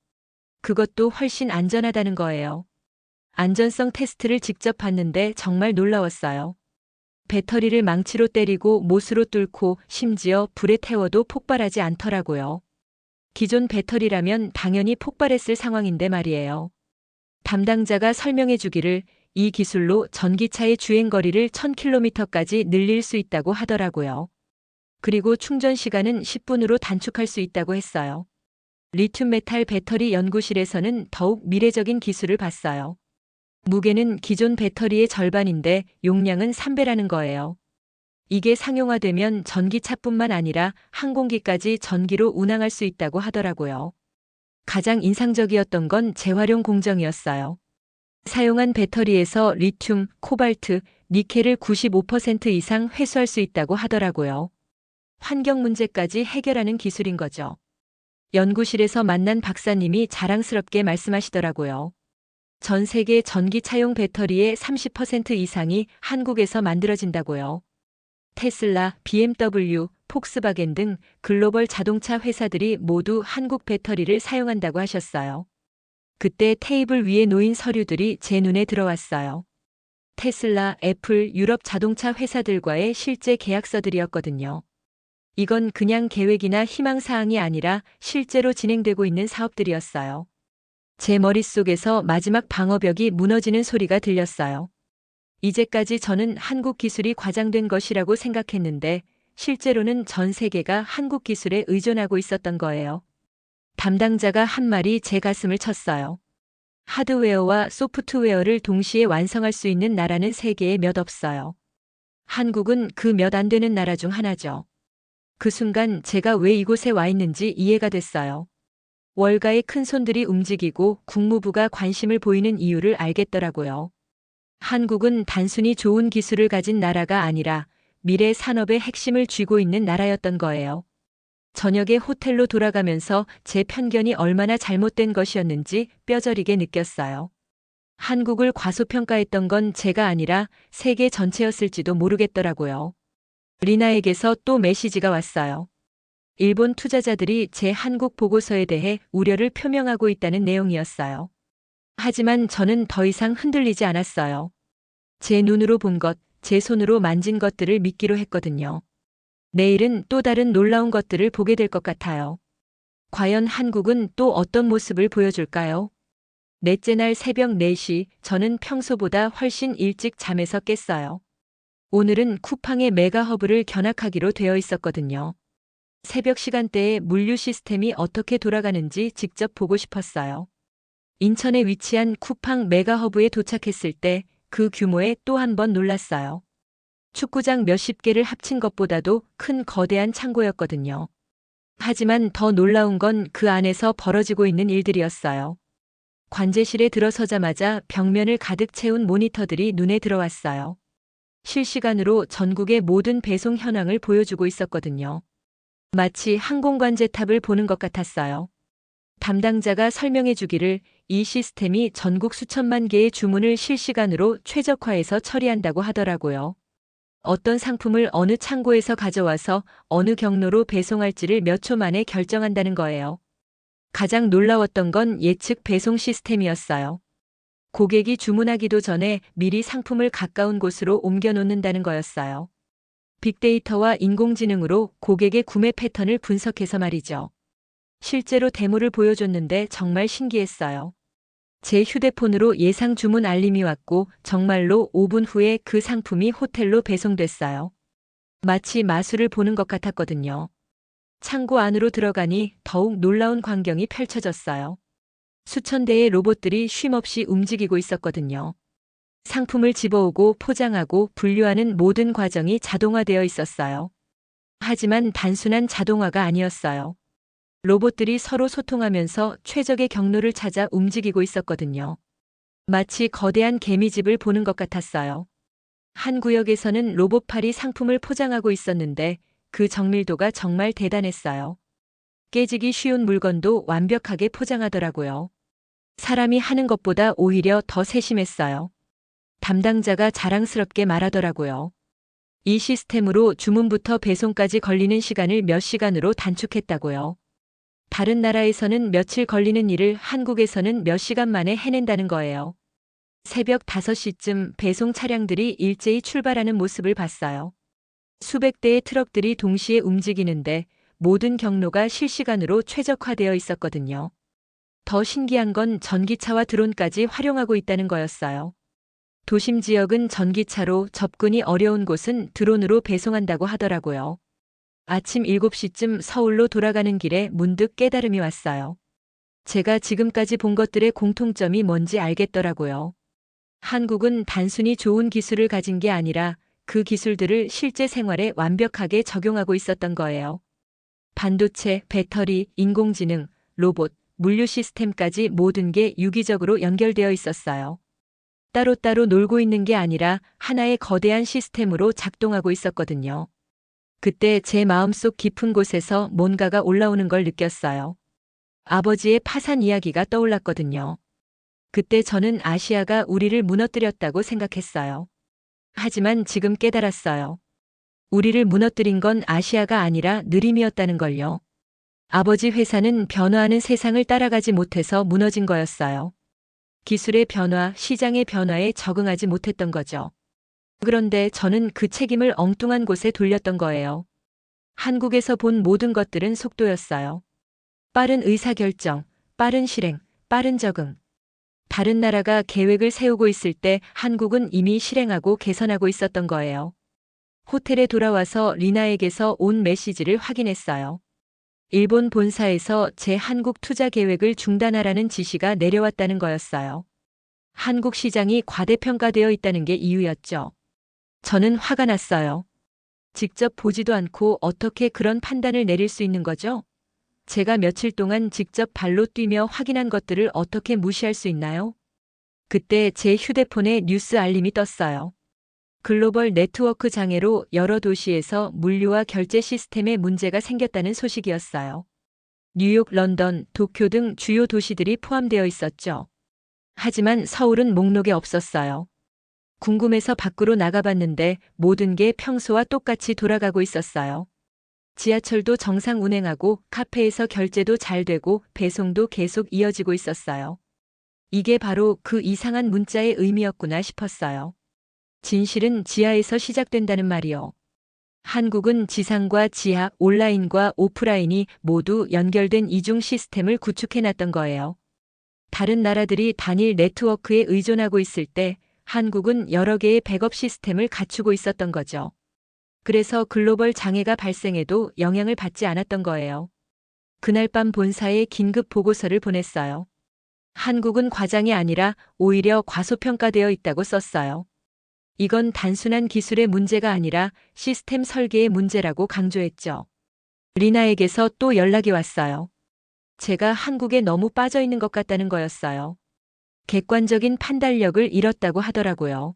그것도 훨씬 안전하다는 거예요. 안전성 테스트를 직접 봤는데 정말 놀라웠어요. 배터리를 망치로 때리고 못으로 뚫고 심지어 불에 태워도 폭발하지 않더라고요. 기존 배터리라면 당연히 폭발했을 상황인데 말이에요. 담당자가 설명해 주기를 이 기술로 전기차의 주행거리를 1000km까지 늘릴 수 있다고 하더라고요. 그리고 충전 시간은 10분으로 단축할 수 있다고 했어요. 리튬 메탈 배터리 연구실에서는 더욱 미래적인 기술을 봤어요. 무게는 기존 배터리의 절반인데 용량은 3배라는 거예요. 이게 상용화되면 전기차뿐만 아니라 항공기까지 전기로 운항할 수 있다고 하더라고요. 가장 인상적이었던 건 재활용 공정이었어요. 사용한 배터리에서 리튬, 코발트, 니켈을 95% 이상 회수할 수 있다고 하더라고요. 환경 문제까지 해결하는 기술인 거죠. 연구실에서 만난 박사님이 자랑스럽게 말씀하시더라고요. 전 세계 전기차용 배터리의 30% 이상이 한국에서 만들어진다고요. 테슬라, BMW, 폭스바겐 등 글로벌 자동차 회사들이 모두 한국 배터리를 사용한다고 하셨어요. 그때 테이블 위에 놓인 서류들이 제 눈에 들어왔어요. 테슬라, 애플, 유럽 자동차 회사들과의 실제 계약서들이었거든요. 이건 그냥 계획이나 희망사항이 아니라 실제로 진행되고 있는 사업들이었어요. 제 머릿속에서 마지막 방어벽이 무너지는 소리가 들렸어요. 이제까지 저는 한국 기술이 과장된 것이라고 생각했는데 실제로는 전 세계가 한국 기술에 의존하고 있었던 거예요. 담당자가 한 말이 제 가슴을 쳤어요. 하드웨어와 소프트웨어를 동시에 완성할 수 있는 나라는 세계에 몇 없어요. 한국은 그 몇 안 되는 나라 중 하나죠. 그 순간 제가 왜 이곳에 와 있는지 이해가 됐어요. 월가의 큰손들이 움직이고 국무부가 관심을 보이는 이유를 알겠더라고요. 한국은 단순히 좋은 기술을 가진 나라가 아니라 미래 산업의 핵심을 쥐고 있는 나라였던 거예요. 저녁에 호텔로 돌아가면서 제 편견이 얼마나 잘못된 것이었는지 뼈저리게 느꼈어요. 한국을 과소평가했던 건 제가 아니라 세계 전체였을지도 모르겠더라고요. 리나에게서 또 메시지가 왔어요. 일본 투자자들이 제 한국 보고서에 대해 우려를 표명하고 있다는 내용이었어요. 하지만 저는 더 이상 흔들리지 않았어요. 제 눈으로 본 것, 제 손으로 만진 것들을 믿기로 했거든요. 내일은 또 다른 놀라운 것들을 보게 될 것 같아요. 과연 한국은 또 어떤 모습을 보여줄까요? 넷째 날 새벽 4시, 저는 평소보다 훨씬 일찍 잠에서 깼어요. 오늘은 쿠팡의 메가허브를 견학하기로 되어 있었거든요. 새벽 시간대에 물류 시스템이 어떻게 돌아가는지 직접 보고 싶었어요. 인천에 위치한 쿠팡 메가허브에 도착했을 때 그 규모에 또 한 번 놀랐어요. 축구장 몇십 개를 합친 것보다도 큰 거대한 창고였거든요. 하지만 더 놀라운 건 그 안에서 벌어지고 있는 일들이었어요. 관제실에 들어서자마자 벽면을 가득 채운 모니터들이 눈에 들어왔어요. 실시간으로 전국의 모든 배송 현황을 보여주고 있었거든요. 마치 항공관제탑을 보는 것 같았어요. 담당자가 설명해 주기를 이 시스템이 전국 수천만 개의 주문을 실시간으로 최적화해서 처리한다고 하더라고요. 어떤 상품을 어느 창고에서 가져와서 어느 경로로 배송할지를 몇 초 만에 결정한다는 거예요. 가장 놀라웠던 건 예측 배송 시스템이었어요. 고객이 주문하기도 전에 미리 상품을 가까운 곳으로 옮겨 놓는다는 거였어요. 빅데이터와 인공지능으로 고객의 구매 패턴을 분석해서 말이죠. 실제로 데모를 보여줬는데 정말 신기했어요. 제 휴대폰으로 예상 주문 알림이 왔고 정말로 5분 후에 그 상품이 호텔로 배송됐어요. 마치 마술을 보는 것 같았거든요. 창고 안으로 들어가니 더욱 놀라운 광경이 펼쳐졌어요. 수천 대의 로봇들이 쉼없이 움직이고 있었거든요. 상품을 집어오고 포장하고 분류하는 모든 과정이 자동화되어 있었어요. 하지만 단순한 자동화가 아니었어요. 로봇들이 서로 소통하면서 최적의 경로를 찾아 움직이고 있었거든요. 마치 거대한 개미집을 보는 것 같았어요. 한 구역에서는 로봇팔이 상품을 포장하고 있었는데 그 정밀도가 정말 대단했어요. 깨지기 쉬운 물건도 완벽하게 포장하더라고요. 사람이 하는 것보다 오히려 더 세심했어요. 담당자가 자랑스럽게 말하더라고요. 이 시스템으로 주문부터 배송까지 걸리는 시간을 몇 시간으로 단축했다고요. 다른 나라에서는 며칠 걸리는 일을 한국에서는 몇 시간 만에 해낸다는 거예요. 새벽 5시쯤 배송 차량들이 일제히 출발하는 모습을 봤어요. 수백 대의 트럭들이 동시에 움직이는데 모든 경로가 실시간으로 최적화되어 있었거든요. 더 신기한 건 전기차와 드론까지 활용하고 있다는 거였어요. 도심 지역은 전기차로 접근이 어려운 곳은 드론으로 배송한다고 하더라고요. 아침 7시쯤 서울로 돌아가는 길에 문득 깨달음이 왔어요. 제가 지금까지 본 것들의 공통점이 뭔지 알겠더라고요. 한국은 단순히 좋은 기술을 가진 게 아니라 그 기술들을 실제 생활에 완벽하게 적용하고 있었던 거예요. 반도체, 배터리, 인공지능, 로봇, 물류 시스템까지 모든 게 유기적으로 연결되어 있었어요. 따로따로 놀고 있는 게 아니라 하나의 거대한 시스템으로 작동하고 있었거든요. 그때 제 마음속 깊은 곳에서 뭔가가 올라오는 걸 느꼈어요. 아버지의 파산 이야기가 떠올랐거든요. 그때 저는 아시아가 우리를 무너뜨렸다고 생각했어요. 하지만 지금 깨달았어요. 우리를 무너뜨린 건 아시아가 아니라 느림이었다는 걸요. 아버지 회사는 변화하는 세상을 따라가지 못해서 무너진 거였어요. 기술의 변화, 시장의 변화에 적응하지 못했던 거죠. 그런데 저는 그 책임을 엉뚱한 곳에 돌렸던 거예요. 한국에서 본 모든 것들은 속도였어요. 빠른 의사결정, 빠른 실행, 빠른 적응. 다른 나라가 계획을 세우고 있을 때 한국은 이미 실행하고 개선하고 있었던 거예요. 호텔에 돌아와서 리나에게서 온 메시지를 확인했어요. 일본 본사에서 제 한국 투자 계획을 중단하라는 지시가 내려왔다는 거였어요. 한국 시장이 과대평가되어 있다는 게 이유였죠. 저는 화가 났어요. 직접 보지도 않고 어떻게 그런 판단을 내릴 수 있는 거죠? 제가 며칠 동안 직접 발로 뛰며 확인한 것들을 어떻게 무시할 수 있나요? 그때 제 휴대폰에 뉴스 알림이 떴어요. 글로벌 네트워크 장애로 여러 도시에서 물류와 결제 시스템에 문제가 생겼다는 소식이었어요. 뉴욕, 런던, 도쿄 등 주요 도시들이 포함되어 있었죠. 하지만 서울은 목록에 없었어요. 궁금해서 밖으로 나가봤는데 모든 게 평소와 똑같이 돌아가고 있었어요. 지하철도 정상 운행하고 카페에서 결제도 잘 되고 배송도 계속 이어지고 있었어요. 이게 바로 그 이상한 문자의 의미였구나 싶었어요. 진실은 지하에서 시작된다는 말이요. 한국은 지상과 지하, 온라인과 오프라인이 모두 연결된 이중 시스템을 구축해놨던 거예요. 다른 나라들이 단일 네트워크에 의존하고 있을 때 한국은 여러 개의 백업 시스템을 갖추고 있었던 거죠. 그래서 글로벌 장애가 발생해도 영향을 받지 않았던 거예요. 그날 밤 본사에 긴급 보고서를 보냈어요. 한국은 과장이 아니라 오히려 과소평가되어 있다고 썼어요. 이건 단순한 기술의 문제가 아니라 시스템 설계의 문제라고 강조했죠. 리나에게서 또 연락이 왔어요. 제가 한국에 너무 빠져 있는 것 같다는 거였어요. 객관적인 판단력을 잃었다고 하더라고요.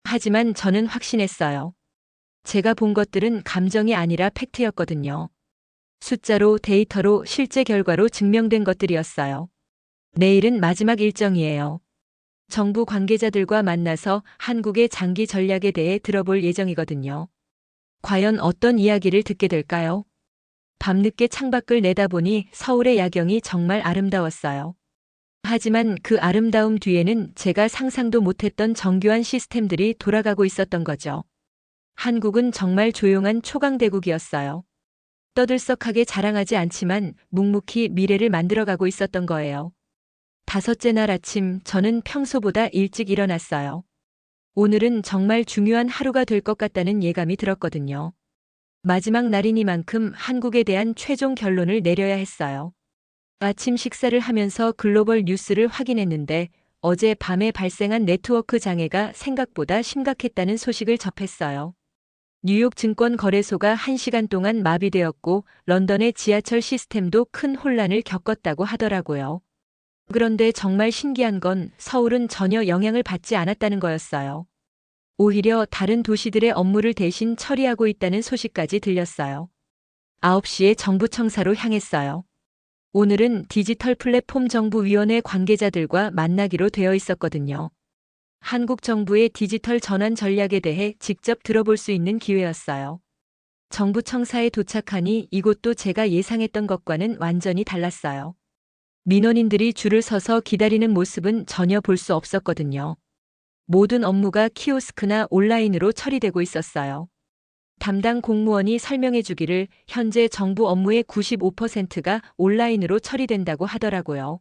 하지만 저는 확신했어요. 제가 본 것들은 감정이 아니라 팩트였거든요. 숫자로 데이터로 실제 결과로 증명된 것들이었어요. 내일은 마지막 일정이에요. 정부 관계자들과 만나서 한국의 장기 전략에 대해 들어볼 예정이거든요. 과연 어떤 이야기를 듣게 될까요? 밤늦게 창밖을 내다보니 서울의 야경이 정말 아름다웠어요. 하지만 그 아름다움 뒤에는 제가 상상도 못했던 정교한 시스템들이 돌아가고 있었던 거죠. 한국은 정말 조용한 초강대국이었어요. 떠들썩하게 자랑하지 않지만 묵묵히 미래를 만들어가고 있었던 거예요. 다섯째 날 아침 저는 평소보다 일찍 일어났어요. 오늘은 정말 중요한 하루가 될 것 같다는 예감이 들었거든요. 마지막 날이니만큼 한국에 대한 최종 결론을 내려야 했어요. 아침 식사를 하면서 글로벌 뉴스를 확인했는데 어제 밤에 발생한 네트워크 장애가 생각보다 심각했다는 소식을 접했어요. 뉴욕 증권거래소가 1시간 동안 마비되었고 런던의 지하철 시스템도 큰 혼란을 겪었다고 하더라고요. 그런데 정말 신기한 건 서울은 전혀 영향을 받지 않았다는 거였어요. 오히려 다른 도시들의 업무를 대신 처리하고 있다는 소식까지 들렸어요. 9시에 정부 청사로 향했어요. 오늘은 디지털 플랫폼 정부위원회 관계자들과 만나기로 되어 있었거든요. 한국 정부의 디지털 전환 전략에 대해 직접 들어볼 수 있는 기회였어요. 정부 청사에 도착하니 이곳도 제가 예상했던 것과는 완전히 달랐어요. 민원인들이 줄을 서서 기다리는 모습은 전혀 볼 수 없었거든요. 모든 업무가 키오스크나 온라인으로 처리되고 있었어요. 담당 공무원이 설명해 주기를 현재 정부 업무의 95%가 온라인으로 처리된다고 하더라고요.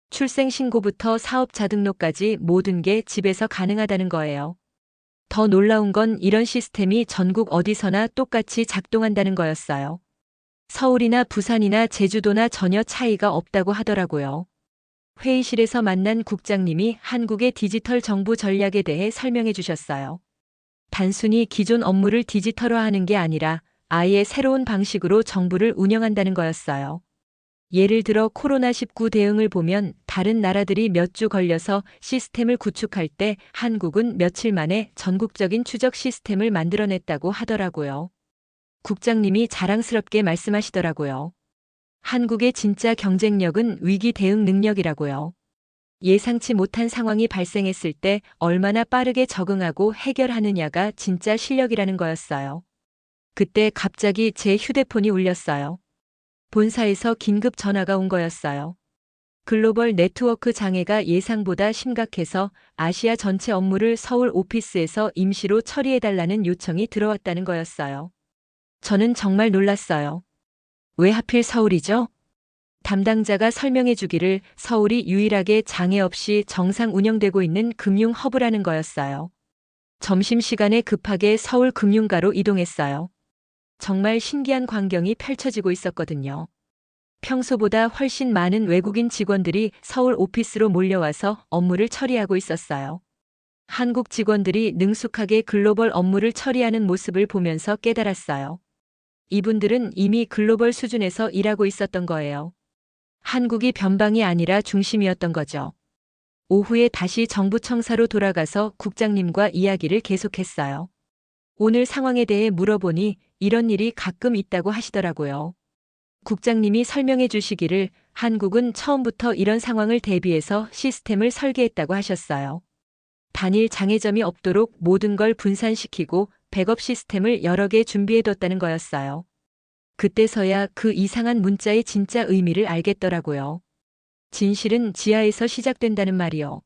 출생신고부터 사업자 등록까지 모든 게 집에서 가능하다는 거예요. 더 놀라운 건 이런 시스템이 전국 어디서나 똑같이 작동한다는 거였어요. 서울이나 부산이나 제주도나 전혀 차이가 없다고 하더라고요. 회의실에서 만난 국장님이 한국의 디지털 정부 전략에 대해 설명해 주셨어요. 단순히 기존 업무를 디지털화하는 게 아니라 아예 새로운 방식으로 정부를 운영한다는 거였어요. 예를 들어 코로나19 대응을 보면 다른 나라들이 몇 주 걸려서 시스템을 구축할 때 한국은 며칠 만에 전국적인 추적 시스템을 만들어냈다고 하더라고요. 국장님이 자랑스럽게 말씀하시더라고요. 한국의 진짜 경쟁력은 위기 대응 능력이라고요. 예상치 못한 상황이 발생했을 때 얼마나 빠르게 적응하고 해결하느냐가 진짜 실력이라는 거였어요. 그때 갑자기 제 휴대폰이 울렸어요. 본사에서 긴급 전화가 온 거였어요. 글로벌 네트워크 장애가 예상보다 심각해서 아시아 전체 업무를 서울 오피스에서 임시로 처리해달라는 요청이 들어왔다는 거였어요. 저는 정말 놀랐어요. 왜 하필 서울이죠? 담당자가 설명해 주기를 서울이 유일하게 장애 없이 정상 운영되고 있는 금융 허브라는 거였어요. 점심시간에 급하게 서울 금융가로 이동했어요. 정말 신기한 광경이 펼쳐지고 있었거든요. 평소보다 훨씬 많은 외국인 직원들이 서울 오피스로 몰려와서 업무를 처리하고 있었어요. 한국 직원들이 능숙하게 글로벌 업무를 처리하는 모습을 보면서 깨달았어요. 이분들은 이미 글로벌 수준에서 일하고 있었던 거예요. 한국이 변방이 아니라 중심이었던 거죠. 오후에 다시 정부 청사로 돌아가서 국장님과 이야기를 계속했어요. 오늘 상황에 대해 물어보니 이런 일이 가끔 있다고 하시더라고요. 국장님이 설명해 주시기를 한국은 처음부터 이런 상황을 대비해서 시스템을 설계했다고 하셨어요. 단일 장애점이 없도록 모든 걸 분산시키고 백업 시스템을 여러 개 준비해뒀다는 거였어요. 그때서야 그 이상한 문자의 진짜 의미를 알겠더라고요. 진실은 지하에서 시작된다는 말이요.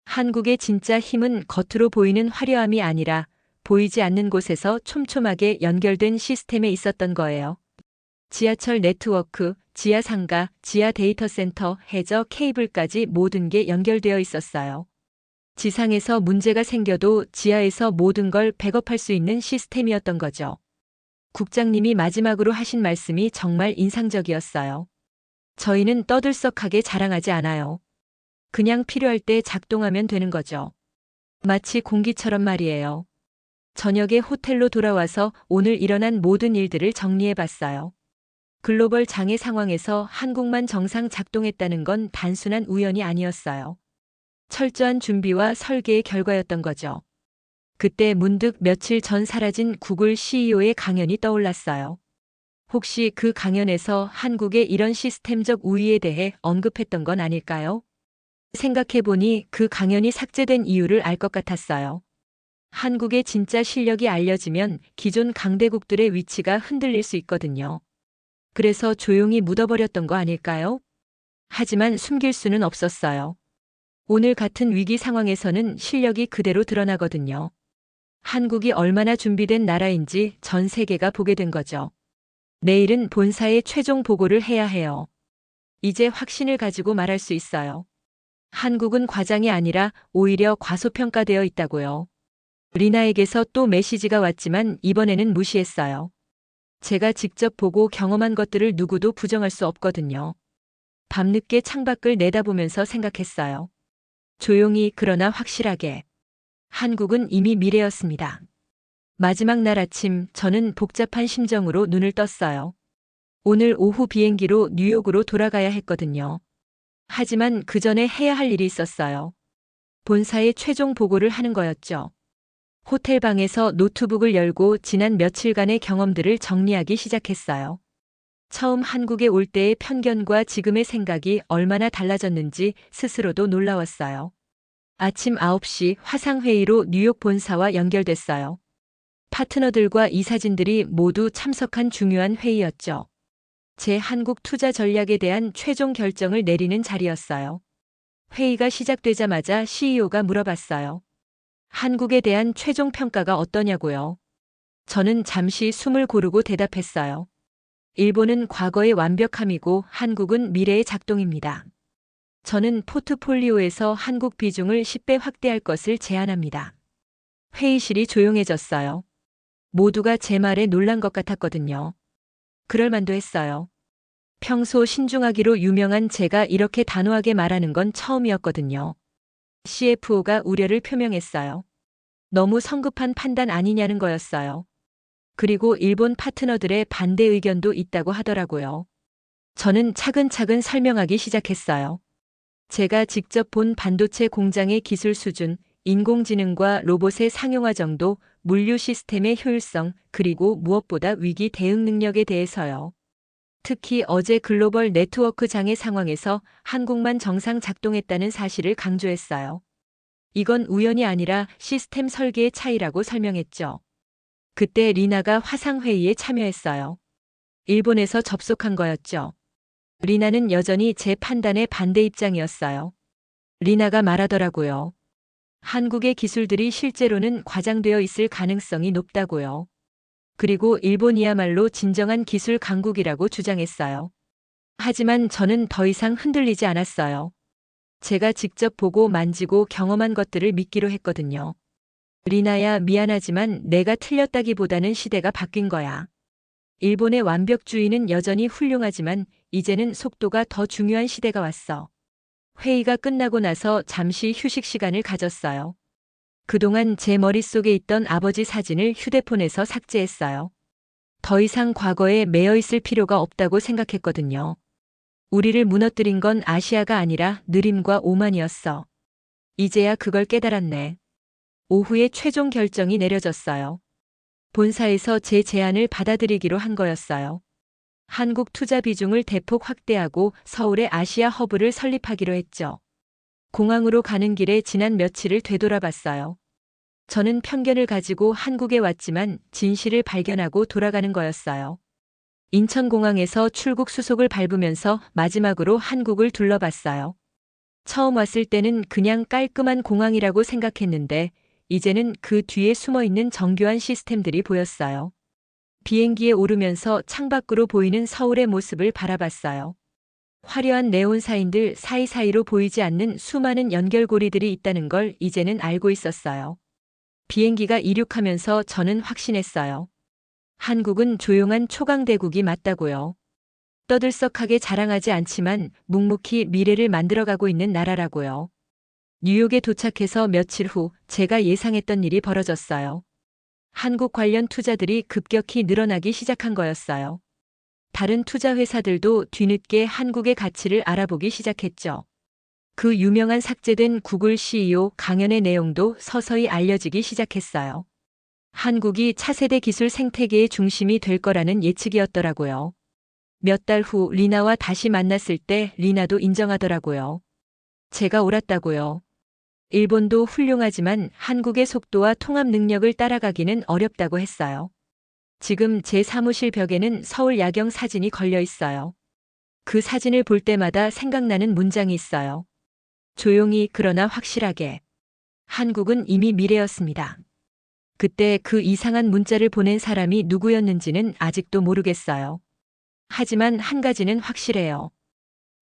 한국의 진짜 힘은 겉으로 보이는 화려함이 아니라 보이지 않는 곳에서 촘촘하게 연결된 시스템에 있었던 거예요. 지하철 네트워크, 지하 상가, 지하 데이터 센터, 해저, 케이블까지 모든 게 연결되어 있었어요. 지상에서 문제가 생겨도 지하에서 모든 걸 백업할 수 있는 시스템이었던 거죠. 국장님이 마지막으로 하신 말씀이 정말 인상적이었어요. 저희는 떠들썩하게 자랑하지 않아요. 그냥 필요할 때 작동하면 되는 거죠. 마치 공기처럼 말이에요. 저녁에 호텔로 돌아와서 오늘 일어난 모든 일들을 정리해 봤어요. 글로벌 장애 상황에서 한국만 정상 작동했다는 건 단순한 우연이 아니었어요. 철저한 준비와 설계의 결과였던 거죠. 그때 문득 며칠 전 사라진 구글 CEO의 강연이 떠올랐어요. 혹시 그 강연에서 한국의 이런 시스템적 우위에 대해 언급했던 건 아닐까요? 생각해보니 그 강연이 삭제된 이유를 알 것 같았어요. 한국의 진짜 실력이 알려지면 기존 강대국들의 위치가 흔들릴 수 있거든요. 그래서 조용히 묻어버렸던 거 아닐까요? 하지만 숨길 수는 없었어요. 오늘 같은 위기 상황에서는 실력이 그대로 드러나거든요. 한국이 얼마나 준비된 나라인지 전 세계가 보게 된 거죠. 내일은 본사의 최종 보고를 해야 해요. 이제 확신을 가지고 말할 수 있어요. 한국은 과장이 아니라 오히려 과소평가되어 있다고요. 리나에게서 또 메시지가 왔지만 이번에는 무시했어요. 제가 직접 보고 경험한 것들을 누구도 부정할 수 없거든요. 밤늦게 창밖을 내다보면서 생각했어요. 조용히 그러나 확실하게. 한국은 이미 미래였습니다. 마지막 날 아침 저는 복잡한 심정으로 눈을 떴어요. 오늘 오후 비행기로 뉴욕으로 돌아가야 했거든요. 하지만 그 전에 해야 할 일이 있었어요. 본사의 최종 보고를 하는 거였죠. 호텔 방에서 노트북을 열고 지난 며칠간의 경험들을 정리하기 시작했어요. 처음 한국에 올 때의 편견과 지금의 생각이 얼마나 달라졌는지 스스로도 놀라웠어요. 아침 9시 화상회의로 뉴욕 본사와 연결됐어요. 파트너들과 이사진들이 모두 참석한 중요한 회의였죠. 제 한국 투자 전략에 대한 최종 결정을 내리는 자리였어요. 회의가 시작되자마자 CEO가 물어봤어요. 한국에 대한 최종 평가가 어떠냐고요? 저는 잠시 숨을 고르고 대답했어요. 일본은 과거의 완벽함이고 한국은 미래의 작동입니다. 저는 포트폴리오에서 한국 비중을 10배 확대할 것을 제안합니다. 회의실이 조용해졌어요. 모두가 제 말에 놀란 것 같았거든요. 그럴 만도 했어요. 평소 신중하기로 유명한 제가 이렇게 단호하게 말하는 건 처음이었거든요. CFO가 우려를 표명했어요. 너무 성급한 판단 아니냐는 거였어요. 그리고 일본 파트너들의 반대 의견도 있다고 하더라고요. 저는 차근차근 설명하기 시작했어요. 제가 직접 본 반도체 공장의 기술 수준, 인공지능과 로봇의 상용화 정도, 물류 시스템의 효율성, 그리고 무엇보다 위기 대응 능력에 대해서요. 특히 어제 글로벌 네트워크 장애 상황에서 한국만 정상 작동했다는 사실을 강조했어요. 이건 우연이 아니라 시스템 설계의 차이라고 설명했죠. 그때 리나가 화상회의에 참여했어요. 일본에서 접속한 거였죠. 리나는 여전히 제 판단에 반대 입장이었어요. 리나가 말하더라고요. 한국의 기술들이 실제로는 과장되어 있을 가능성이 높다고요. 그리고 일본이야말로 진정한 기술 강국이라고 주장했어요. 하지만 저는 더 이상 흔들리지 않았어요. 제가 직접 보고 만지고 경험한 것들을 믿기로 했거든요. 리나야, 미안하지만 내가 틀렸다기보다는 시대가 바뀐 거야. 일본의 완벽주의는 여전히 훌륭하지만 이제는 속도가 더 중요한 시대가 왔어. 회의가 끝나고 나서 잠시 휴식 시간을 가졌어요. 그동안 제 머릿속에 있던 아버지 사진을 휴대폰에서 삭제했어요. 더 이상 과거에 매여 있을 필요가 없다고 생각했거든요. 우리를 무너뜨린 건 아시아가 아니라 느림과 오만이었어. 이제야 그걸 깨달았네. 오후에 최종 결정이 내려졌어요. 본사에서 제 제안을 받아들이기로 한 거였어요. 한국 투자 비중을 대폭 확대하고 서울에 아시아 허브를 설립하기로 했죠. 공항으로 가는 길에 지난 며칠을 되돌아봤어요. 저는 편견을 가지고 한국에 왔지만 진실을 발견하고 돌아가는 거였어요. 인천공항에서 출국 수속을 밟으면서 마지막으로 한국을 둘러봤어요. 처음 왔을 때는 그냥 깔끔한 공항이라고 생각했는데 이제는 그 뒤에 숨어있는 정교한 시스템들이 보였어요. 비행기에 오르면서 창밖으로 보이는 서울의 모습을 바라봤어요. 화려한 네온사인들 사이사이로 보이지 않는 수많은 연결고리들이 있다는 걸 이제는 알고 있었어요. 비행기가 이륙하면서 저는 확신했어요. 한국은 조용한 초강대국이 맞다고요. 떠들썩하게 자랑하지 않지만 묵묵히 미래를 만들어가고 있는 나라라고요. 뉴욕에 도착해서 며칠 후 제가 예상했던 일이 벌어졌어요. 한국 관련 투자들이 급격히 늘어나기 시작한 거였어요. 다른 투자 회사들도 뒤늦게 한국의 가치를 알아보기 시작했죠. 그 유명한 삭제된 구글 CEO 강연의 내용도 서서히 알려지기 시작했어요. 한국이 차세대 기술 생태계의 중심이 될 거라는 예측이었더라고요. 몇 달 후 리나와 다시 만났을 때 리나도 인정하더라고요. 제가 옳았다고요. 일본도 훌륭하지만 한국의 속도와 통합 능력을 따라가기는 어렵다고 했어요. 지금 제 사무실 벽에는 서울 야경 사진이 걸려 있어요. 그 사진을 볼 때마다 생각나는 문장이 있어요. 조용히 그러나 확실하게. 한국은 이미 미래였습니다. 그때 그 이상한 문자를 보낸 사람이 누구였는지는 아직도 모르겠어요. 하지만 한 가지는 확실해요.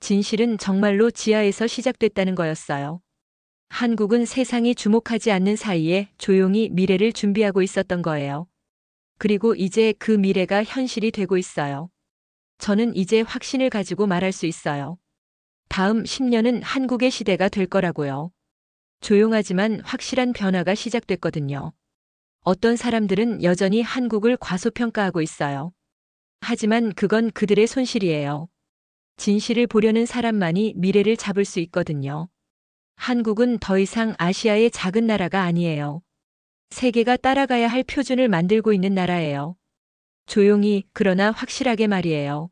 진실은 정말로 지하에서 시작됐다는 거였어요. 한국은 세상이 주목하지 않는 사이에 조용히 미래를 준비하고 있었던 거예요. 그리고 이제 그 미래가 현실이 되고 있어요. 저는 이제 확신을 가지고 말할 수 있어요. 다음 10년은 한국의 시대가 될 거라고요. 조용하지만 확실한 변화가 시작됐거든요. 어떤 사람들은 여전히 한국을 과소평가하고 있어요. 하지만 그건 그들의 손실이에요. 진실을 보려는 사람만이 미래를 잡을 수 있거든요. 한국은 더 이상 아시아의 작은 나라가 아니에요. 세계가 따라가야 할 표준을 만들고 있는 나라예요. 조용히 그러나 확실하게 말이에요.